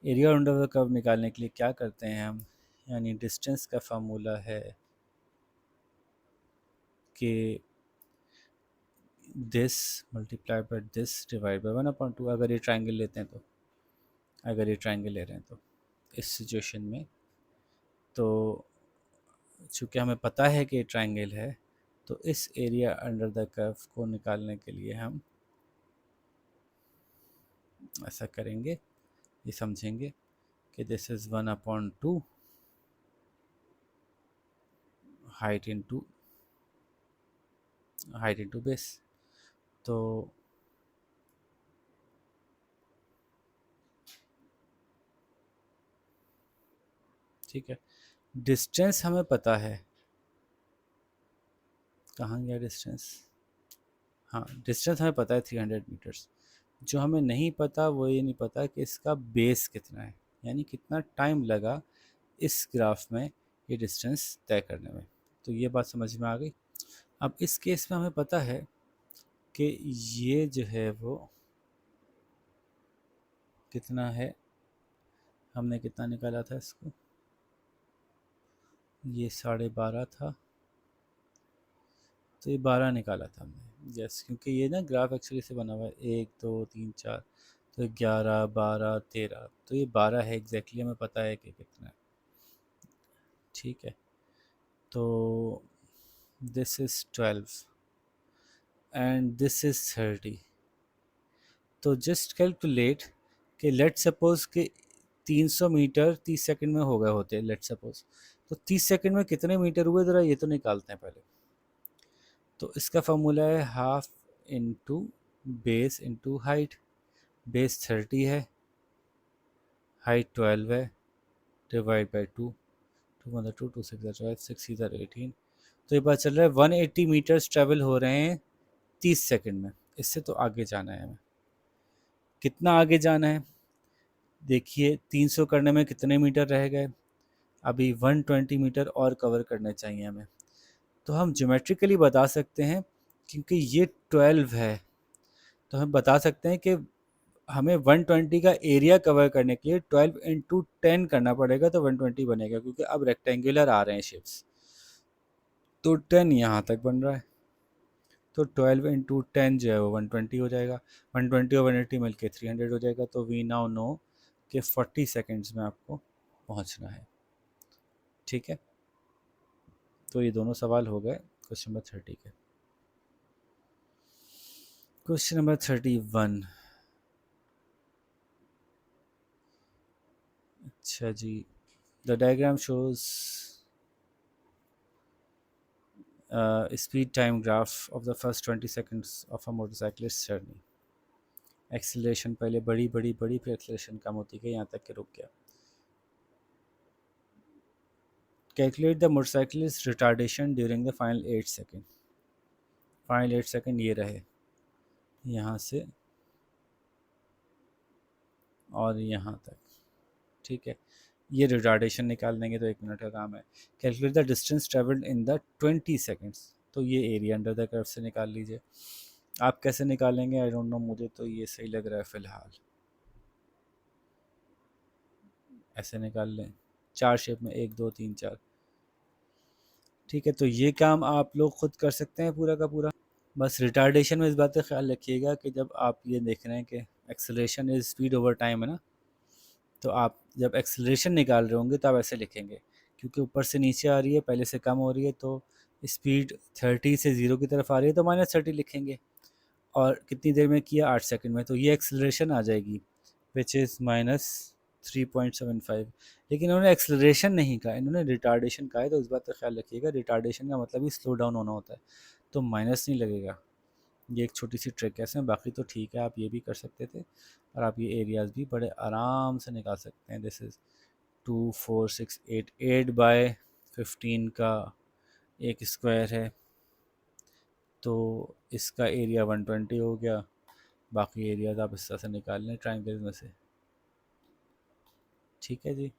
एरिया अंडर द कर्व निकालने के लिए क्या करते हैं हम, यानी डिस्टेंस का फार्मूला है कि this multiply by this divide by 1/2, अगर ये ट्राइंगल लेते हैं तो, अगर ये ट्राइंगल ले रहे हैं तो इस सिचुएशन में, तो चूँकि हमें पता है कि ट्रायंगल है, तो इस एरिया अंडर द कर्व को निकालने के लिए हम ऐसा करेंगे, ये समझेंगे कि this is 1/2 height into base. तो ठीक है, डिस्टेंस हमें पता है, कहाँ गया डिस्टेंस, हाँ डिस्टेंस हमें पता है 300 मीटर्स। जो हमें नहीं पता वो ये नहीं पता कि इसका बेस कितना है, यानी कितना टाइम लगा इस ग्राफ में ये डिस्टेंस तय करने में। तो ये बात समझ में आ गई। अब इस केस में हमें पता है कि ये जो है वो कितना है, हमने कितना निकाला था इसको, ये 12.5 था, तो ये 12 निकाला था हमने, यस, क्योंकि ये ना ग्राफ एक्चुअली से बना हुआ है 1 2 3 4, तो 11 12 13, तो ये 12 है एग्जैक्टली, हमें पता है कि कितना है। ठीक है, तो this is 12 and this is 30। तो जस्ट कैलकुलेट कि लेट सपोज कि 300 मीटर 30 सेकंड में हो गए होते हैं, लेट सपोज, तो 30 सेकंड में कितने मीटर हुए ज़रा ये तो निकालते हैं पहले। तो इसका फार्मूला है half into base into height. Base 30 है, हाइट 12 है, डिवाइड बाई 2, 2 मतलब 2, 2 6 12, 6 इधर 18। तो ये पता चल रहा है 180 मीटर्स ट्रेवल हो रहे हैं 30 सेकंड में। इससे तो आगे जाना है हमें, कितना आगे जाना है देखिए, 300 करने में कितने मीटर रह गए, अभी 120 मीटर और कवर करने चाहिए हमें। तो हम ज्योमेट्रिकली बता सकते हैं, क्योंकि ये 12 है, तो हम बता सकते हैं कि हमें 120 का एरिया कवर करने के लिए 12 इंटू 10 करना पड़ेगा, तो 120 बनेगा, क्योंकि अब रेक्टेंगुलर आ रहे हैं शेप्स, तो 10 यहाँ तक बन रहा है, तो 12 इंटू 10 जो है वो 120 हो जाएगा, 120 और 180 मिल के 300 हो जाएगा। तो वी नाउ नो कि 40 सेकेंड्स में आपको पहुँचना है। ठीक है, तो ये दोनों सवाल हो गए क्वेश्चन नंबर 30 के। क्वेश्चन नंबर 31, अच्छा जी, the diagram shows speed time graph of the first 20 seconds of a motorcyclist journey. Acceleration पहले बड़ी बड़ी बड़ी, फिर एक्सीलरेशन कम होती गई यहाँ तक कि रुक गया. Calculate the motorcyclist retardation during the final 8 second. Final 8 second ये रहे, यहाँ से और यहाँ तक. ठीक है, ये रिटार्डेशन निकाल देंगे तो 1 मिनट का काम है. Calculate the distance travelled in the 20 seconds. तो ये एरिया अंडर द कर्व से निकाल लीजिए. आप कैसे निकालेंगे आई डोंट नो, मुझे तो ये सही लग रहा है फ़िलहाल. ऐसे निकाल लें, 4 शेप में, 1 2 3 4. ठीक है, तो ये काम आप लोग खुद कर सकते हैं पूरा का पूरा. बस रिटार्डेशन में इस बात का ख्याल रखिएगा कि जब आप ये देख रहे हैं कि acceleration is speed over time है ना, तो आप जब एक्सेलरेशन निकाल रहे होंगे तो आप ऐसे लिखेंगे, क्योंकि ऊपर से नीचे आ रही है, पहले से कम हो रही है, तो स्पीड 30 से 0 की तरफ आ रही है तो -30 लिखेंगे. और कितनी देर में किया, 8 सेकंड में, तो ये एक्सेलरेशन आ जाएगी विच इज़ -3.75. लेकिन इन्होंने एक्सेलरेशन नहीं कहा, इन्होंने रिटार्डेशन कहा है, तो इस बात का ख्याल रखिएगा. रिटार्डेशन का मतलब ही स्लो डाउन होना होता है, तो माइनस नहीं लगेगा. ये एक छोटी सी ट्रिक है इसमें, बाकी तो ठीक है, आप ये भी कर सकते थे. और आप ये एरियाज़ भी बड़े आराम से निकाल सकते हैं. दिस इज़ 2 4 6 8, 8/15 का एक स्क्वायर है, तो इसका एरिया 120 हो गया. बाकी एरियाज आप इस तरह से निकाल लें ट्राइंगल में से. ठीक है जी.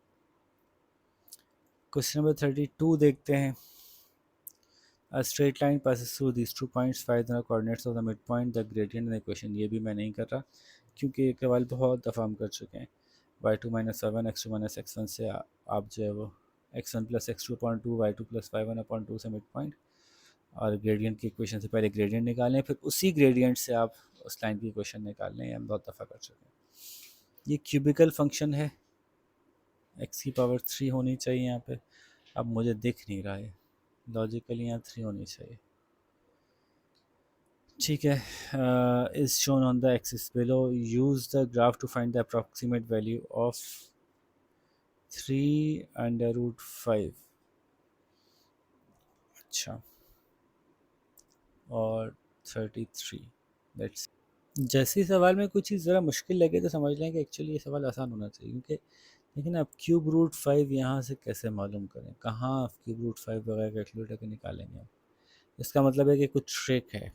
क्वेश्चन नंबर 32 देखते हैं. A straight line passes through these 2 points, find the coordinates of the midpoint, the gradient and the equation. ये भी मैं नहीं कर रहा, क्योंकि ये सवाल बहुत दफ़ा हम कर चुके हैं. y2 - 7 x2 - x1 से आप जो है वो x1 + x2/2 y2 + y1/2 से मिड पॉइंट, और ग्रेडियंट की इक्वेशन से पहले ग्रेडियंट निकालें, फिर उसी ग्रेडियंट से आप उस लाइन की इक्वेशन निकाल लें. हम बहुत दफ़ा कर चुके हैं. ये क्यूबिकल फंक्शन है, x की पावर 3 होनी चाहिए यहाँ पे. अब मुझे दिख नहीं रहा है, लॉजिकली यहाँ 3 होनी चाहिए. ठीक है. Is shown on the axis below. Use the graph to find the approximate value of 3√5. अच्छा, और 33. दैट्स. जैसे ही सवाल में कुछ चीज़ ज़रा मुश्किल लगे तो समझ लें कि एक्चुअली ये सवाल आसान होना चाहिए, क्योंकि लेकिन अब क्यूब रूट 5 यहाँ से कैसे मालूम करें, कहाँ क्यूब रूट 5 बगैर कैलकुलेटर के निकालेंगे हम. इसका मतलब है कि कुछ ट्रिक है.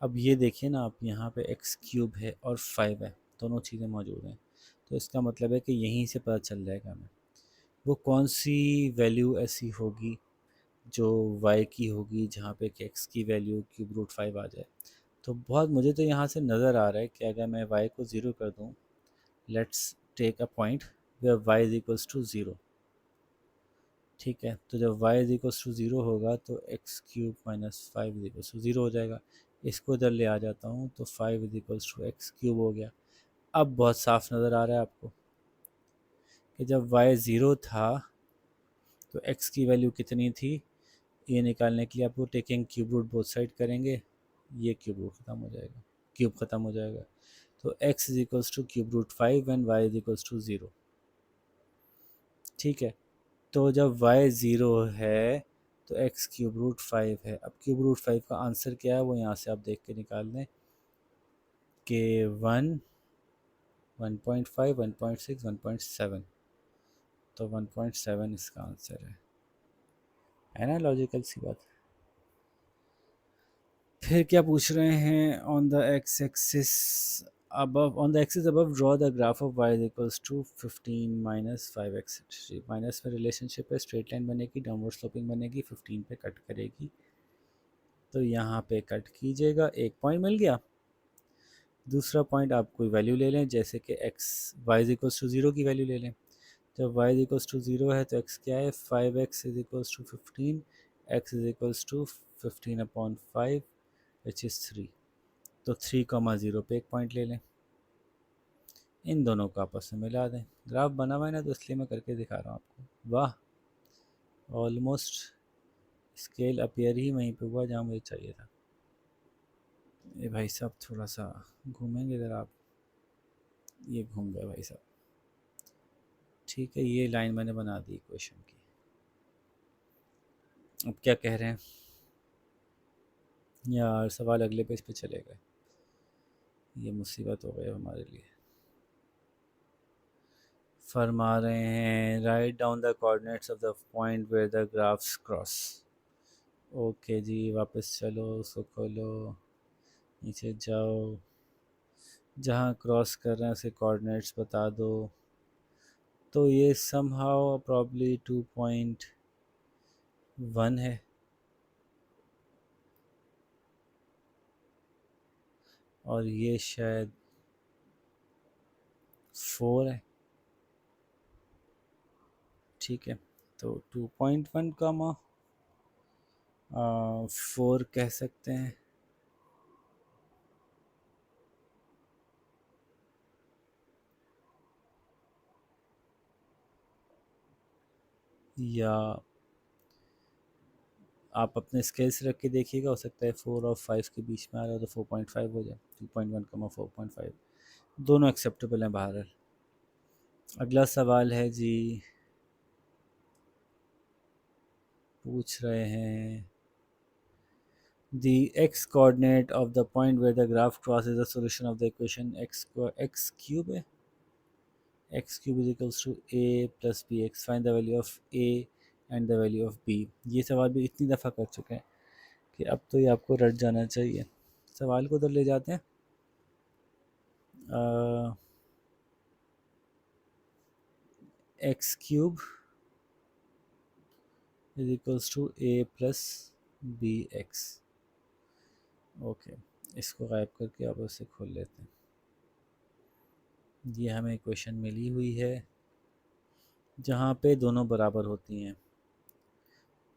अब ये देखिए ना, आप यहाँ पे x³ है और 5 है, दोनों चीज़ें मौजूद हैं, तो इसका मतलब है कि यहीं से पता चल जाएगा हमें वो कौन सी वैल्यू ऐसी होगी जो y की होगी जहाँ पे कि x की वैल्यू क्यूब रूट 5 आ जाए. तो बहुत मुझे तो यहाँ से नज़र आ रहा है कि अगर मैं y को 0 कर दूँ, let's take a point where y is equals to 0. ठीक है, तो जब y इज इक्वल्स टू 0 होगा तो x³ - 5 इज इक्वल्स टू 0 हो जाएगा. इसको इधर ले आ जाता हूँ तो 5 इज इक्वल्स टू x³ हो गया. अब बहुत साफ नज़र आ रहा है आपको कि जब y 0 था तो x की वैल्यू कितनी थी. ये निकालने के लिए आपको taking cube root both side करेंगे, ये क्यूब रूट ख़त्म हो जाएगा, क्यूब ख़त्म हो जाएगा. तो x is equals to cube root 5 and y is equals to 0. ठीक है, तो जब y 0 है तो x क्यूब रूट 5 है. अब क्यूब रूट 5 का आंसर क्या है वो यहाँ से आप देख के निकाल दें कि 1, 1.5, 1.6, 1.7. तो 1.7 इसका आंसर है ना, लॉजिकल सी बात. फिर क्या पूछ रहे हैं, on the x axis above, on the axis above draw the graph of y is equals to 15 minus 5x. Minus में रिलेशनशिप है, स्ट्रेट लाइन बनेगी, डाउनवर्ड स्लोपिंग बनेगी, 15 पे कट करेगी, तो यहाँ पे कट कीजिएगा, एक पॉइंट मिल गया. दूसरा पॉइंट आप कोई वैल्यू ले लें, जैसे कि x y is equals to 0 की वैल्यू ले लें. जब y इज इक्वल्स टू 0 है तो x क्या है, 5x is equals to 15, x is equals to 15/5 which is 3. तो 3,0 पे एक पॉइंट ले लें, इन दोनों को आपस में मिला दें. ग्राफ बना हुआ है ना, तो इसलिए मैं करके दिखा रहा हूँ आपको. वाह, ऑलमोस्ट स्केल अपीयर ही वहीं पे हुआ जहाँ मुझे चाहिए था. ये भाई साहब थोड़ा सा घूमेंगे इधर आप, ये घूम गए भाई साहब. ठीक है, ये लाइन मैंने बना दी इक्वेशन की। अब क्या कह रहे हैं यार, सवाल अगले पेज पे चले गए, ये मुसीबत हो गई हमारे लिए। फरमा रहे हैं write down the coordinates of the point where the graphs cross. Okay जी, वापस चलो, उसको खोलो, नीचे जाओ, जहाँ क्रॉस कर रहे हैं उसे कोऑर्डिनेट्स बता दो। तो ये समहाउ प्रॉब्ली 2.1 है और ये शायद 4 है। ठीक है, तो 2.1 कामा 4 कह सकते हैं। या आप अपने स्केल्स रख के देखिएगा, हो सकता है 4 और 5 के बीच में आ रहा है तो 4.5 हो जाए। 2.1 कमा 4.5 दोनों एक्सेप्टेबल हैं बहरहाल। अगला सवाल है जी, पूछ रहे हैं the x coordinate of the point where the graph crosses the solution of the equation x cube है, x cube is equals to a plus bx, find the value of a and the value of b। ये सवाल भी इतनी दफ़ा कर चुके हैं कि अब तो ये आपको रट जाना चाहिए। सवाल को उधर ले जाते हैं। X cube is equals to a plus b x. Okay, इसको गायब करके अब उसे खोल लेते हैं। ये हमें इक्वेशन मिली हुई है जहाँ पे दोनों बराबर होती हैं।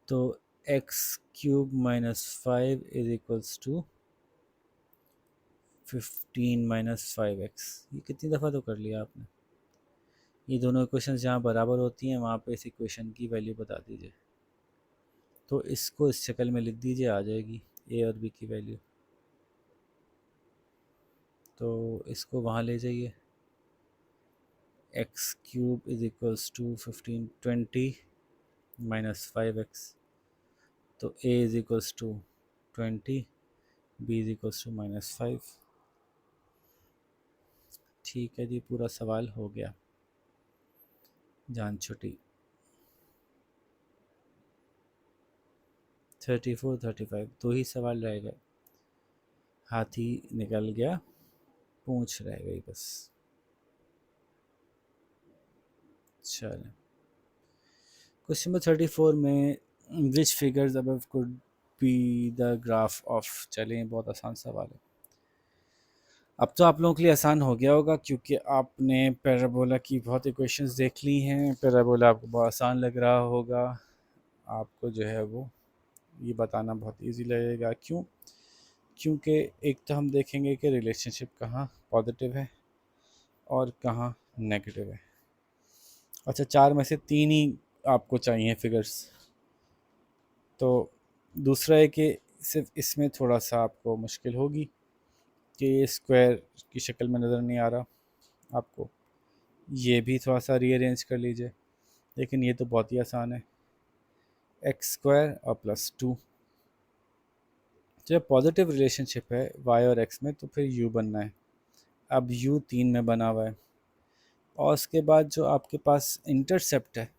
तो x cube minus 5 is equals to 15 minus 5x। ये कितनी दफ़ा तो कर लिया आपने। ये दोनों इक्वेशन जहाँ बराबर होती हैं वहाँ पे इस इक्वेशन की वैल्यू बता दीजिए। तो इसको इस शक्ल में लिख दीजिए, आ जाएगी ए और बी की वैल्यू। तो इसको वहाँ ले जाइए, x cube is equals to 20 minus 5x। तो a is equals to 20, b is equals to -5। ठीक है जी, पूरा सवाल हो गया, जान छुटी। 34 35 दो ही सवाल रह गए, हाथी निकल गया, पूंछ रह गई बस। चलें, क्वेश्चन नंबर 34 में which figures above could be the graph of. चलें, बहुत आसान सवाल है। अब तो आप लोगों के लिए आसान हो गया होगा क्योंकि आपने पैराबोला की बहुत इक्वेशंस देख ली हैं। पैराबोला आपको बहुत आसान लग रहा होगा, आपको जो है वो ये बताना बहुत इजी लगेगा। क्यों? क्योंकि एक तो हम देखेंगे कि रिलेशनशिप कहाँ पॉजिटिव है और कहाँ नेगेटिव है। अच्छा, 4 में से 3 ही आपको चाहिए फिगर्स। तो दूसरा है कि सिर्फ इसमें थोड़ा सा आपको मुश्किल होगी कि ये स्क्वायर की शक्ल में नज़र नहीं आ रहा आपको, ये भी थोड़ा सा रीअरेंज कर लीजिए। लेकिन ये तो बहुत ही आसान है, एक्स स्क्वायर और +2। जब पॉजिटिव रिलेशनशिप है वाई और एक्स में तो फिर यू बनना है। अब यू 3 में बना हुआ है और उसके बाद जो आपके पास इंटरसेप्ट है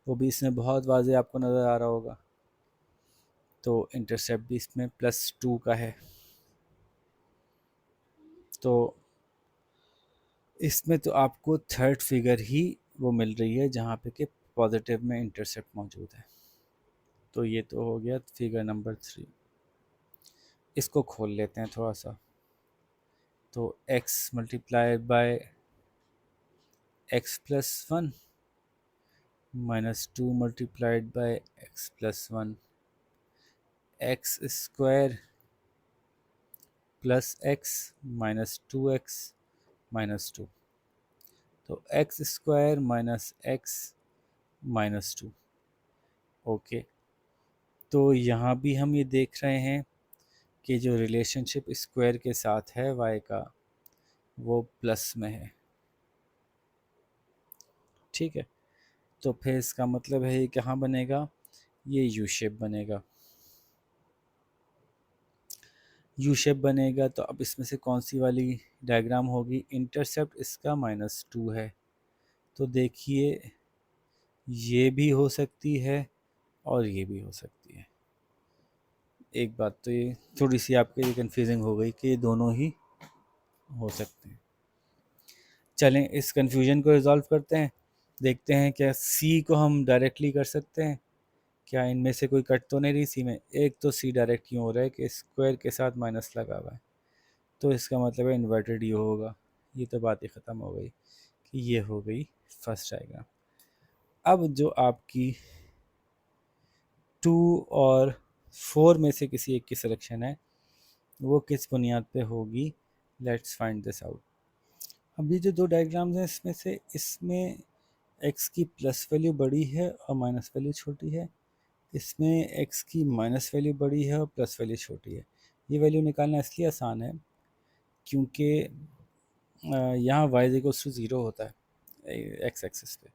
वो भी इसमें बहुत वाज़े आपको नज़र आ रहा होगा। तो इंटरसेप्ट भी इसमें +2 का है। तो इसमें तो आपको थर्ड फिगर ही वो मिल रही है जहाँ पे कि पॉजिटिव में इंटरसेप्ट मौजूद है। तो ये तो हो गया फिगर नंबर 3। इसको खोल लेते हैं थोड़ा सा। तो x multiplied by x+1 -2 multiplied by x+1, x square plus x -2x -2। तो x square minus x -2। Okay, तो यहाँ भी हम ये देख रहे हैं कि जो रिलेशनशिप स्क्वायर के साथ है y का वो प्लस में है। ठीक है, तो फिर इसका मतलब है ये कहाँ बनेगा, ये यू शेप बनेगा। यू शेप बनेगा तो अब इसमें से कौन सी वाली डायग्राम होगी, इंटरसेप्ट इसका -2 है, तो देखिए ये भी हो सकती है और ये भी हो सकती है। एक बात तो ये थोड़ी सी आपके लिए कंफ्यूजिंग हो गई कि ये दोनों ही हो सकते हैं। चलें इस कंफ्यूजन को रिजॉल्व करते हैं, देखते हैं क्या सी को हम डायरेक्टली कर सकते हैं, क्या इनमें से कोई कट तो नहीं रही सी में। एक तो सी डायरेक्ट यूँ हो रहा है कि स्क्वायर के साथ माइनस लगा हुआ है, तो इसका मतलब है इन्वर्टेड यू होगा। ये तो बात ही ख़त्म हो गई कि ये हो गई फर्स्ट डायग्राम। अब जो आपकी 2 और 4 में से किसी एक की सिलेक्शन है, वो किस बुनियाद पे होगी, लेट्स फाइंड दिस आउट। अब ये जो दो डायग्राम्स हैं इसमें से, इसमें x की प्लस वैल्यू बड़ी है और माइनस वैल्यू छोटी है, इसमें x की माइनस वैल्यू बड़ी है और प्लस वैल्यू छोटी है। ये वैल्यू निकालना इसलिए आसान है क्योंकि यहाँ y=0 होता है x एक्सिस पे।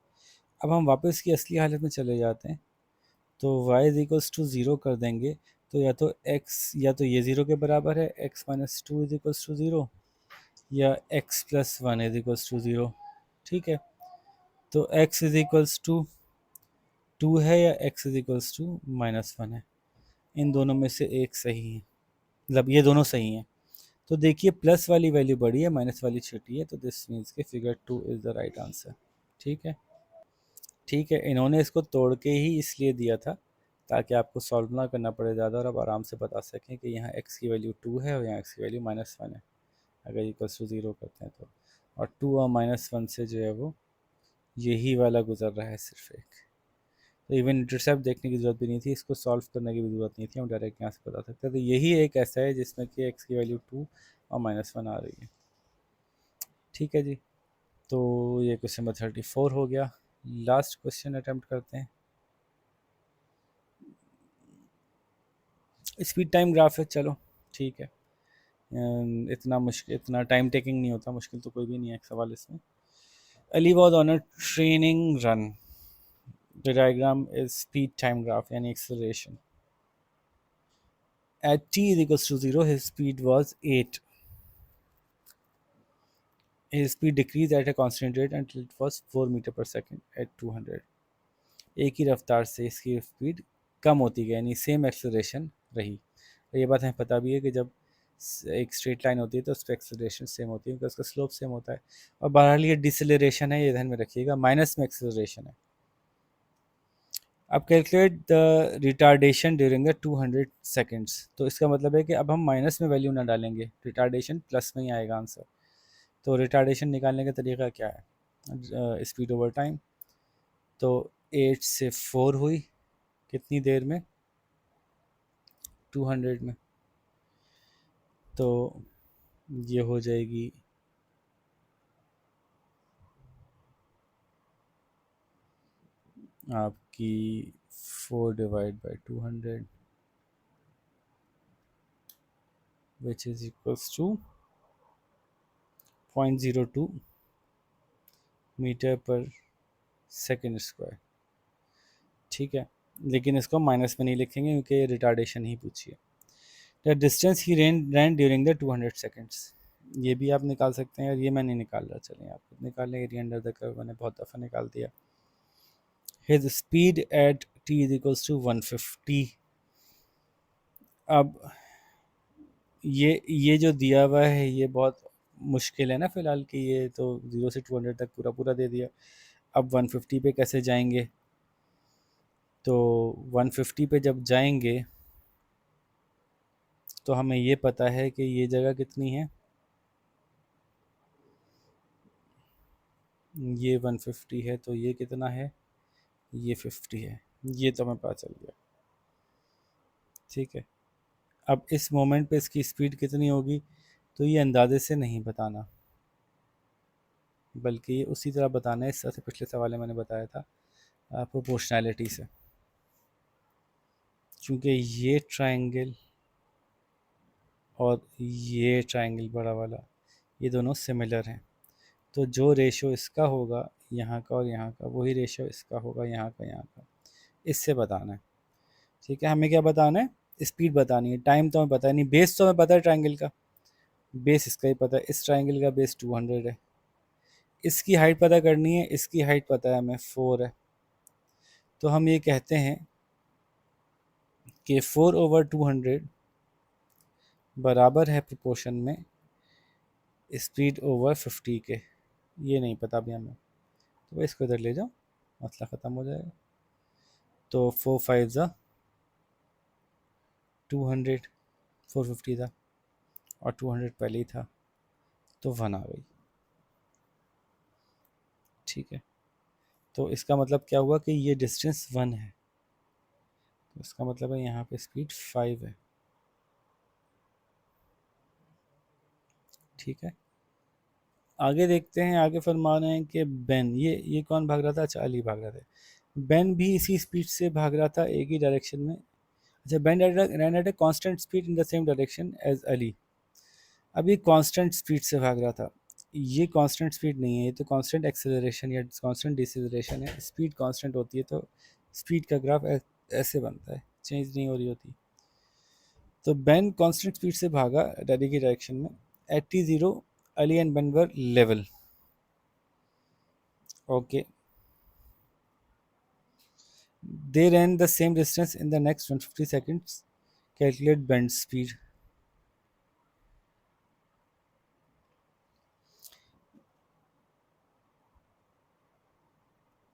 अब हम वापस की असली हालत में चले जाते हैं, तो y=0 कर देंगे, तो या तो x या तो ये 0 के बराबर है, x - 2 = 0, या x + 1 = 0। ठीक है, तो x = 2 है या x = -1 है, इन दोनों में से एक सही है, मतलब ये दोनों सही हैं। तो देखिए प्लस वाली वैल्यू बड़ी है, माइनस वाली छोटी है, तो दिस मीन्स के figure 2 is the right answer. ठीक है, ठीक है, इन्होंने इसको तोड़ के ही इसलिए दिया था ताकि आपको सॉल्व ना करना पड़े ज़्यादा और आप आराम से बता सकें कि यहाँ x की वैल्यू 2 है और यहाँ x की वैल्यू -1 है, अगर =0 करते हैं तो। और 2 और -1 से जो है वो यही वाला गुजर रहा है सिर्फ एक, तो इवन इंटरसेप्ट देखने की ज़रूरत भी नहीं थी, इसको सॉल्व करने की भी ज़रूरत नहीं थी, हम डायरेक्ट यहाँ से बता सकते हैं। तो यही एक ऐसा है जिसमें कि x की वैल्यू 2 और -1 आ रही है। ठीक है जी, तो ये क्वेश्चन नंबर 34 हो गया। लास्ट क्वेश्चन अटेम्प्ट करते हैं। स्पीड टाइम ग्राफ है, चलो ठीक है, इतना मुश्किल, इतना टाइम टेकिंग नहीं होता, मुश्किल तो कोई भी नहीं है एक सवाल इसमें। Ali was on a training run, the diagram is speed time graph यानी acceleration. At t = 0, his speed was 8. His speed decreased at a constant rate until it was 4 metre पर सेकेंड at 200. एक ही रफ्तार से इसकी स्पीड कम होती गई, यानी same acceleration रही। और ये बात हमें पता भी है कि जब एक स्ट्रेट लाइन होती है तो उस पर एक्सेलरेशन सेम होती है क्योंकि उसका स्लोप सेम होता है। और बहरहाल ये डिसलेरेशन है, ये ध्यान में रखिएगा, माइनस में एक्सेलरेशन है। अब calculate the retardation during the 200 seconds, तो इसका मतलब है कि अब हम माइनस में वैल्यू ना डालेंगे, रिटार्डेशन प्लस में ही आएगा आंसर। तो रिटार्डेशन निकालने का तरीका क्या है, स्पीड ओवर टाइम, तो 8 से 4 हुई कितनी देर में, 200 में, तो ये हो जाएगी आपकी 4/200 which is equals to 0.02 metre पर सेकेंड स्क्वायर। ठीक है, लेकिन इसको माइनस में नहीं लिखेंगे क्योंकि रिटार्डेशन ही पूछी है। The distance he ran during the 200 seconds, ये भी आप निकाल सकते हैं, और ये मैं नहीं निकाल रहा, चलें आप खुद निकाल लें, एरिया अंडर द कर्व मैंने बहुत दफ़ा निकाल दिया। His speed at t = 150। अब ये जो दिया हुआ है ये बहुत मुश्किल है ना फ़िलहाल, कि ये तो 0 से 200 तक पूरा पूरा दे दिया। अब 150 पे कैसे जाएंगे, तो 150 पे जब जाएंगे तो हमें ये पता है कि ये जगह कितनी है, ये 150 है, तो ये कितना है, ये 50 है, ये तो हमें पता चल गया। ठीक है, अब इस मोमेंट पे इसकी स्पीड कितनी होगी, तो ये अंदाजे से नहीं बताना, बल्कि ये उसी तरह बताना है, इस तरह से पिछले सवाल में मैंने बताया था, प्रोपोर्शनैलिटी से, क्योंकि ये ट्रायंगल और ये ट्रायंगल बड़ा वाला, ये दोनों सिमिलर हैं, तो जो रेशो इसका होगा यहाँ का और यहाँ का, वही रेशियो इसका होगा यहाँ का यहाँ का, इससे बताना है। ठीक है, हमें क्या बताना है? स्पीड बतानी है। टाइम तो हमें पता नहीं, बेस तो हमें पता है ट्राइंगल का, बेस इसका ही पता है, इस ट्राइंगल का बेस 200 है। इसकी हाइट पता करनी है, इसकी हाइट पता है हमें 4 है। तो हम ये कहते हैं कि 4/200 बराबर है प्रोपोर्शन में स्पीड ओवर 50 के। ये नहीं पता अभी हमें, तो इसको इधर ले जाओ, मसला ख़त्म हो जाएगा। तो 4 5 ज़ा 200, 450 था और 200 पहले ही था, तो 1 आ गई। ठीक है, तो इसका मतलब क्या हुआ कि ये डिस्टेंस 1 है, तो इसका मतलब है यहाँ पे स्पीड 5 है। ठीक है, आगे देखते हैं। आगे फरमा रहे हैं कि बेन, ये कौन भाग रहा था? अच्छा, अली भाग रहा था। बेन भी इसी स्पीड से भाग रहा था, एक ही डायरेक्शन में। अच्छा, Ben ran at a constant speed in the same direction as Ali. अब ये कांस्टेंट स्पीड से भाग रहा था, ये कांस्टेंट स्पीड नहीं है, ये तो कांस्टेंट एक्सेलरेशन या कांस्टेंट डिसेलरेशन है। स्पीड कांस्टेंट होती है तो स्पीड का ग्राफ ऐसे बनता है, चेंज नहीं हो रही होती। तो बेन कांस्टेंट स्पीड से भागा डैडी की डायरेक्शन में। At t0 Ali and Ben were level. Okay, they ran the same distance in the next 150 seconds. Calculate Ben's speed.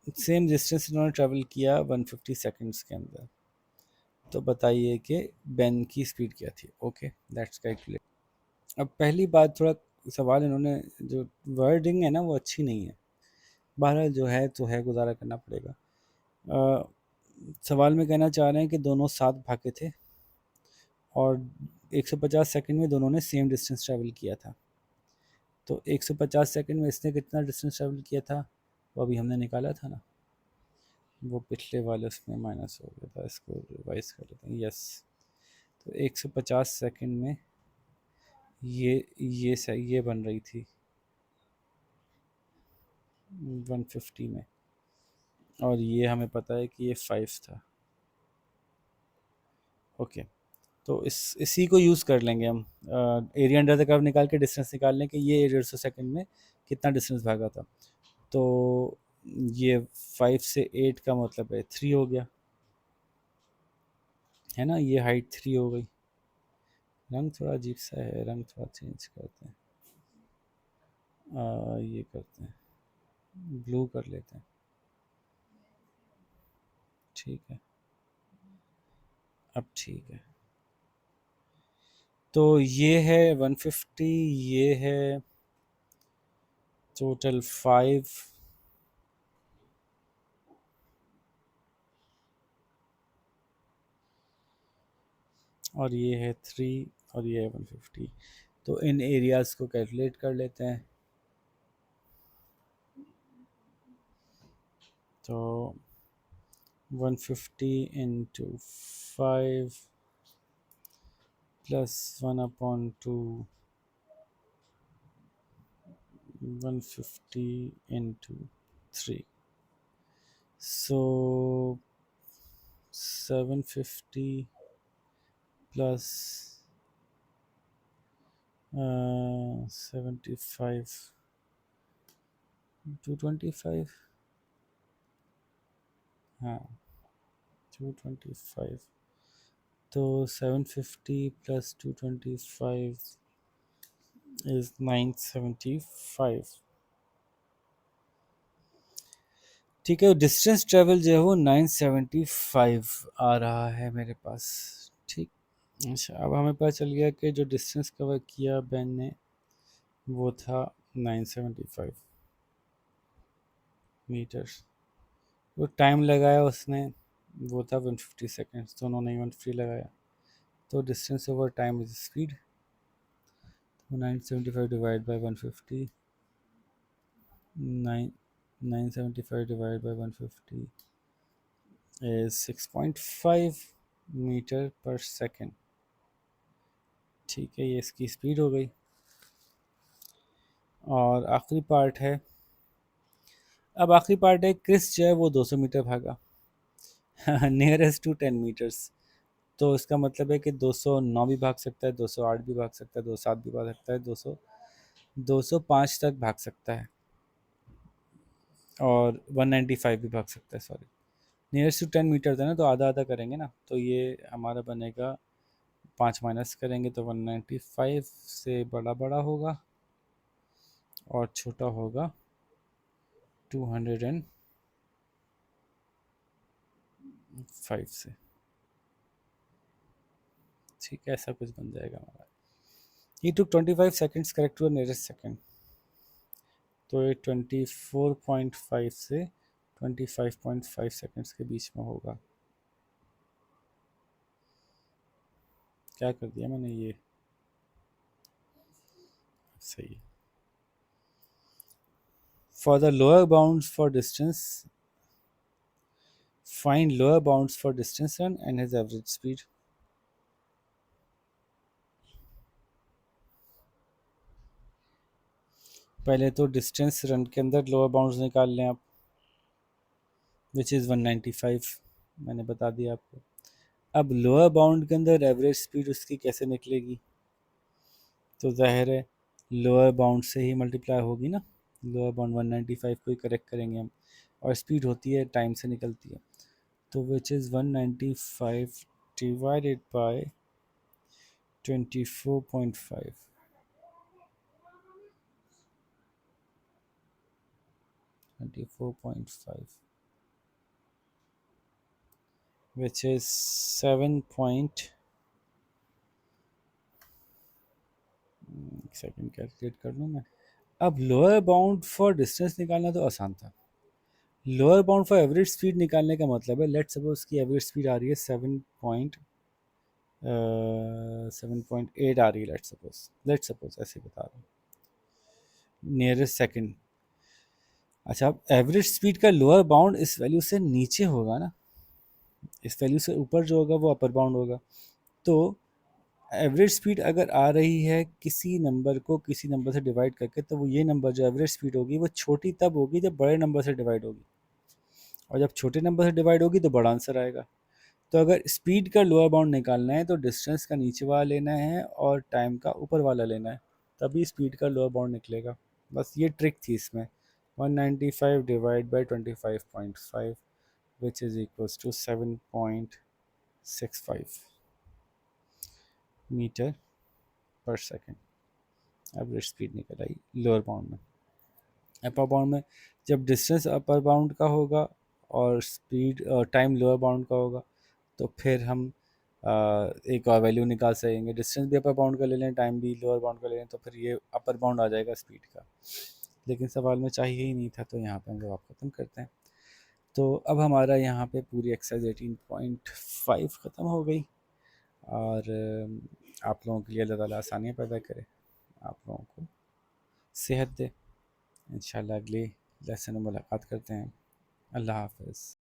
Same distance इन्होंने ट्रैवल किया 150 सेकंड्स के अंदर, तो बताइए कि बेन की स्पीड क्या थी। Okay, that's calculate. अब पहली बात, थोड़ा सवाल इन्होंने जो वर्डिंग है ना वो अच्छी नहीं है, बहरहाल जो है तो है, गुजारा करना पड़ेगा। सवाल में कहना चाह रहे हैं कि दोनों साथ भागे थे और 150 सेकंड में दोनों ने सेम डिस्टेंस ट्रैवल किया था। तो 150 सेकंड में इसने कितना डिस्टेंस ट्रैवल किया था, वो अभी हमने निकाला था ना, वो पिछले वाले उसमें माइनस हो गया था, इसको रिवाइज कर लेते हैं। यस, तो 150 सेकंड में ये बन रही थी 150 में, और ये हमें पता है कि ये 5 था। ओके, तो इसी को यूज़ कर लेंगे हम एरिया अंडर द कर्व निकाल के डिस्टेंस निकाल लें कि ये 150 सेकंड में कितना डिस्टेंस भागा था। तो ये 5 से 8 का मतलब है 3 हो गया, है ना, ये हाइट 3 हो गई। रंग थोड़ा अजीब सा है, रंग थोड़ा चेंज करते हैं। ये करते हैं, ब्लू कर लेते हैं। ठीक है, अब ठीक है। तो ये है 150, ये है टोटल 5, और ये है 3, और ये है 150। तो इन एरियाज़ को कैलकुलेट कर लेते हैं। तो 150 इंटू 5 प्लस 1/2, 150 इंटू 3, सो 750 प्लस 75, 225, हाँ 225। तो 750 प्लस 225 इज़ 975। ठीक है, डिस्टेंस ट्रेवल जो है वो 975 आ रहा है मेरे पास। ठीक, अच्छा, अब हमें पता चल गया कि जो डिस्टेंस कवर किया बेन ने वो था 975 मीटर। वो टाइम लगाया उसने वो था 150 सेकेंड्स, तो उन्होंने 150 लगाया, तो distance over time is speed. तो 975 divide by 150, 975 divide by 150 is 6.5 metre पर सेकेंड। ठीक है, ये इसकी स्पीड हो गई। और आखिरी पार्ट है, अब आखिरी पार्ट है, क्रिस जो है वो 200 मीटर भागा नियरेस्ट टू 10 मीटर्स। तो इसका मतलब है कि 209 भी भाग सकता है, 208 भी भाग सकता है, 207 भी भाग सकता है, 205 तक भाग सकता है, और 195 भी भाग सकता है, सॉरी। नियरेस्ट टू 10 मीटर है ना, तो आधा आधा करेंगे ना, तो ये हमारा बनेगा 5 माइनस करेंगे तो 195 से बड़ा बड़ा होगा और छोटा होगा 205 से। ठीक है, ऐसा कुछ बन जाएगा हमारा। He took 25 seconds correct to nearest second, तो ये 24.5 से 25.5 सेकेंड्स के बीच में होगा। क्या कर दिया मैंने, ये सही है। For the lower bounds for distance, find lower bounds for distance run and his average speed. पहले तो डिस्टेंस रन के अंदर लोअर बाउंड्स निकाल लें आप, विच इज़ 195, मैंने बता दिया आपको। अब लोअर बाउंड के अंदर एवरेज स्पीड उसकी कैसे निकलेगी, तो जाहिर है लोअर बाउंड से ही मल्टीप्लाई होगी ना। लोअर बाउंड 195 को ही करेक्ट करेंगे हम, और स्पीड होती है टाइम से निकलती है, तो which is 195 divided by 24.5, 24.5 which is 7 point, second calculate कर लूँ मैं। अब लोअर बाउंड फॉर डिस्टेंस निकालना तो आसान था, lower bound for average speed निकालने का मतलब है, लेट सपोज की एवरेज स्पीड आ रही है 7.8 आ रही है, लेट सपोज ऐसे बता रहा हूँ, नियरेस्ट सेकंड। अच्छा, अब एवरेज स्पीड का लोअर बाउंड इस वैल्यू से नीचे होगा ना, इस वैल्यू से ऊपर जो होगा वो अपर बाउंड होगा। तो एवरेज स्पीड अगर आ रही है किसी नंबर को किसी नंबर से डिवाइड करके, तो वो ये नंबर जो एवरेज स्पीड होगी वो छोटी तब होगी जब बड़े नंबर से डिवाइड होगी, और जब छोटे नंबर से डिवाइड होगी तो बड़ा आंसर आएगा। तो अगर स्पीड का लोअर बाउंड निकालना है तो डिस्टेंस का नीचे वाला लेना है और टाइम का ऊपर वाला लेना है, तभी स्पीड का लोअर बाउंड निकलेगा। बस ये ट्रिक थी इसमें। 195 divide by 25.5 which is equals to 7.65 metre पर सेकेंड एवरेज स्पीड निकल आई लोअर बाउंड में। अपर बाउंड में जब डिस्टेंस अपर बाउंड का होगा और स्पीड टाइम लोअर बाउंड का होगा, तो फिर हम एक और वैल्यू निकाल सकेंगे। डिस्टेंस भी अपर बाउंड का ले लें, टाइम भी लोअर बाउंड का ले लें, तो फिर ये अपर बाउंड आ जाएगा स्पीड का। लेकिन सवाल में चाहिए ही नहीं था, तो यहाँ पे हम जवाब ख़त्म करते हैं। तो अब हमारा यहाँ पे पूरी एक्सरसाइज 18.5 ख़त्म हो गई, और आप लोगों के लिए अल्लाह ताला आसानियाँ पैदा करे, आप लोगों को सेहत दे। इंशाल्लाह अगले लेसन में मुलाकात करते हैं। अल्लाह हाफ़िज़।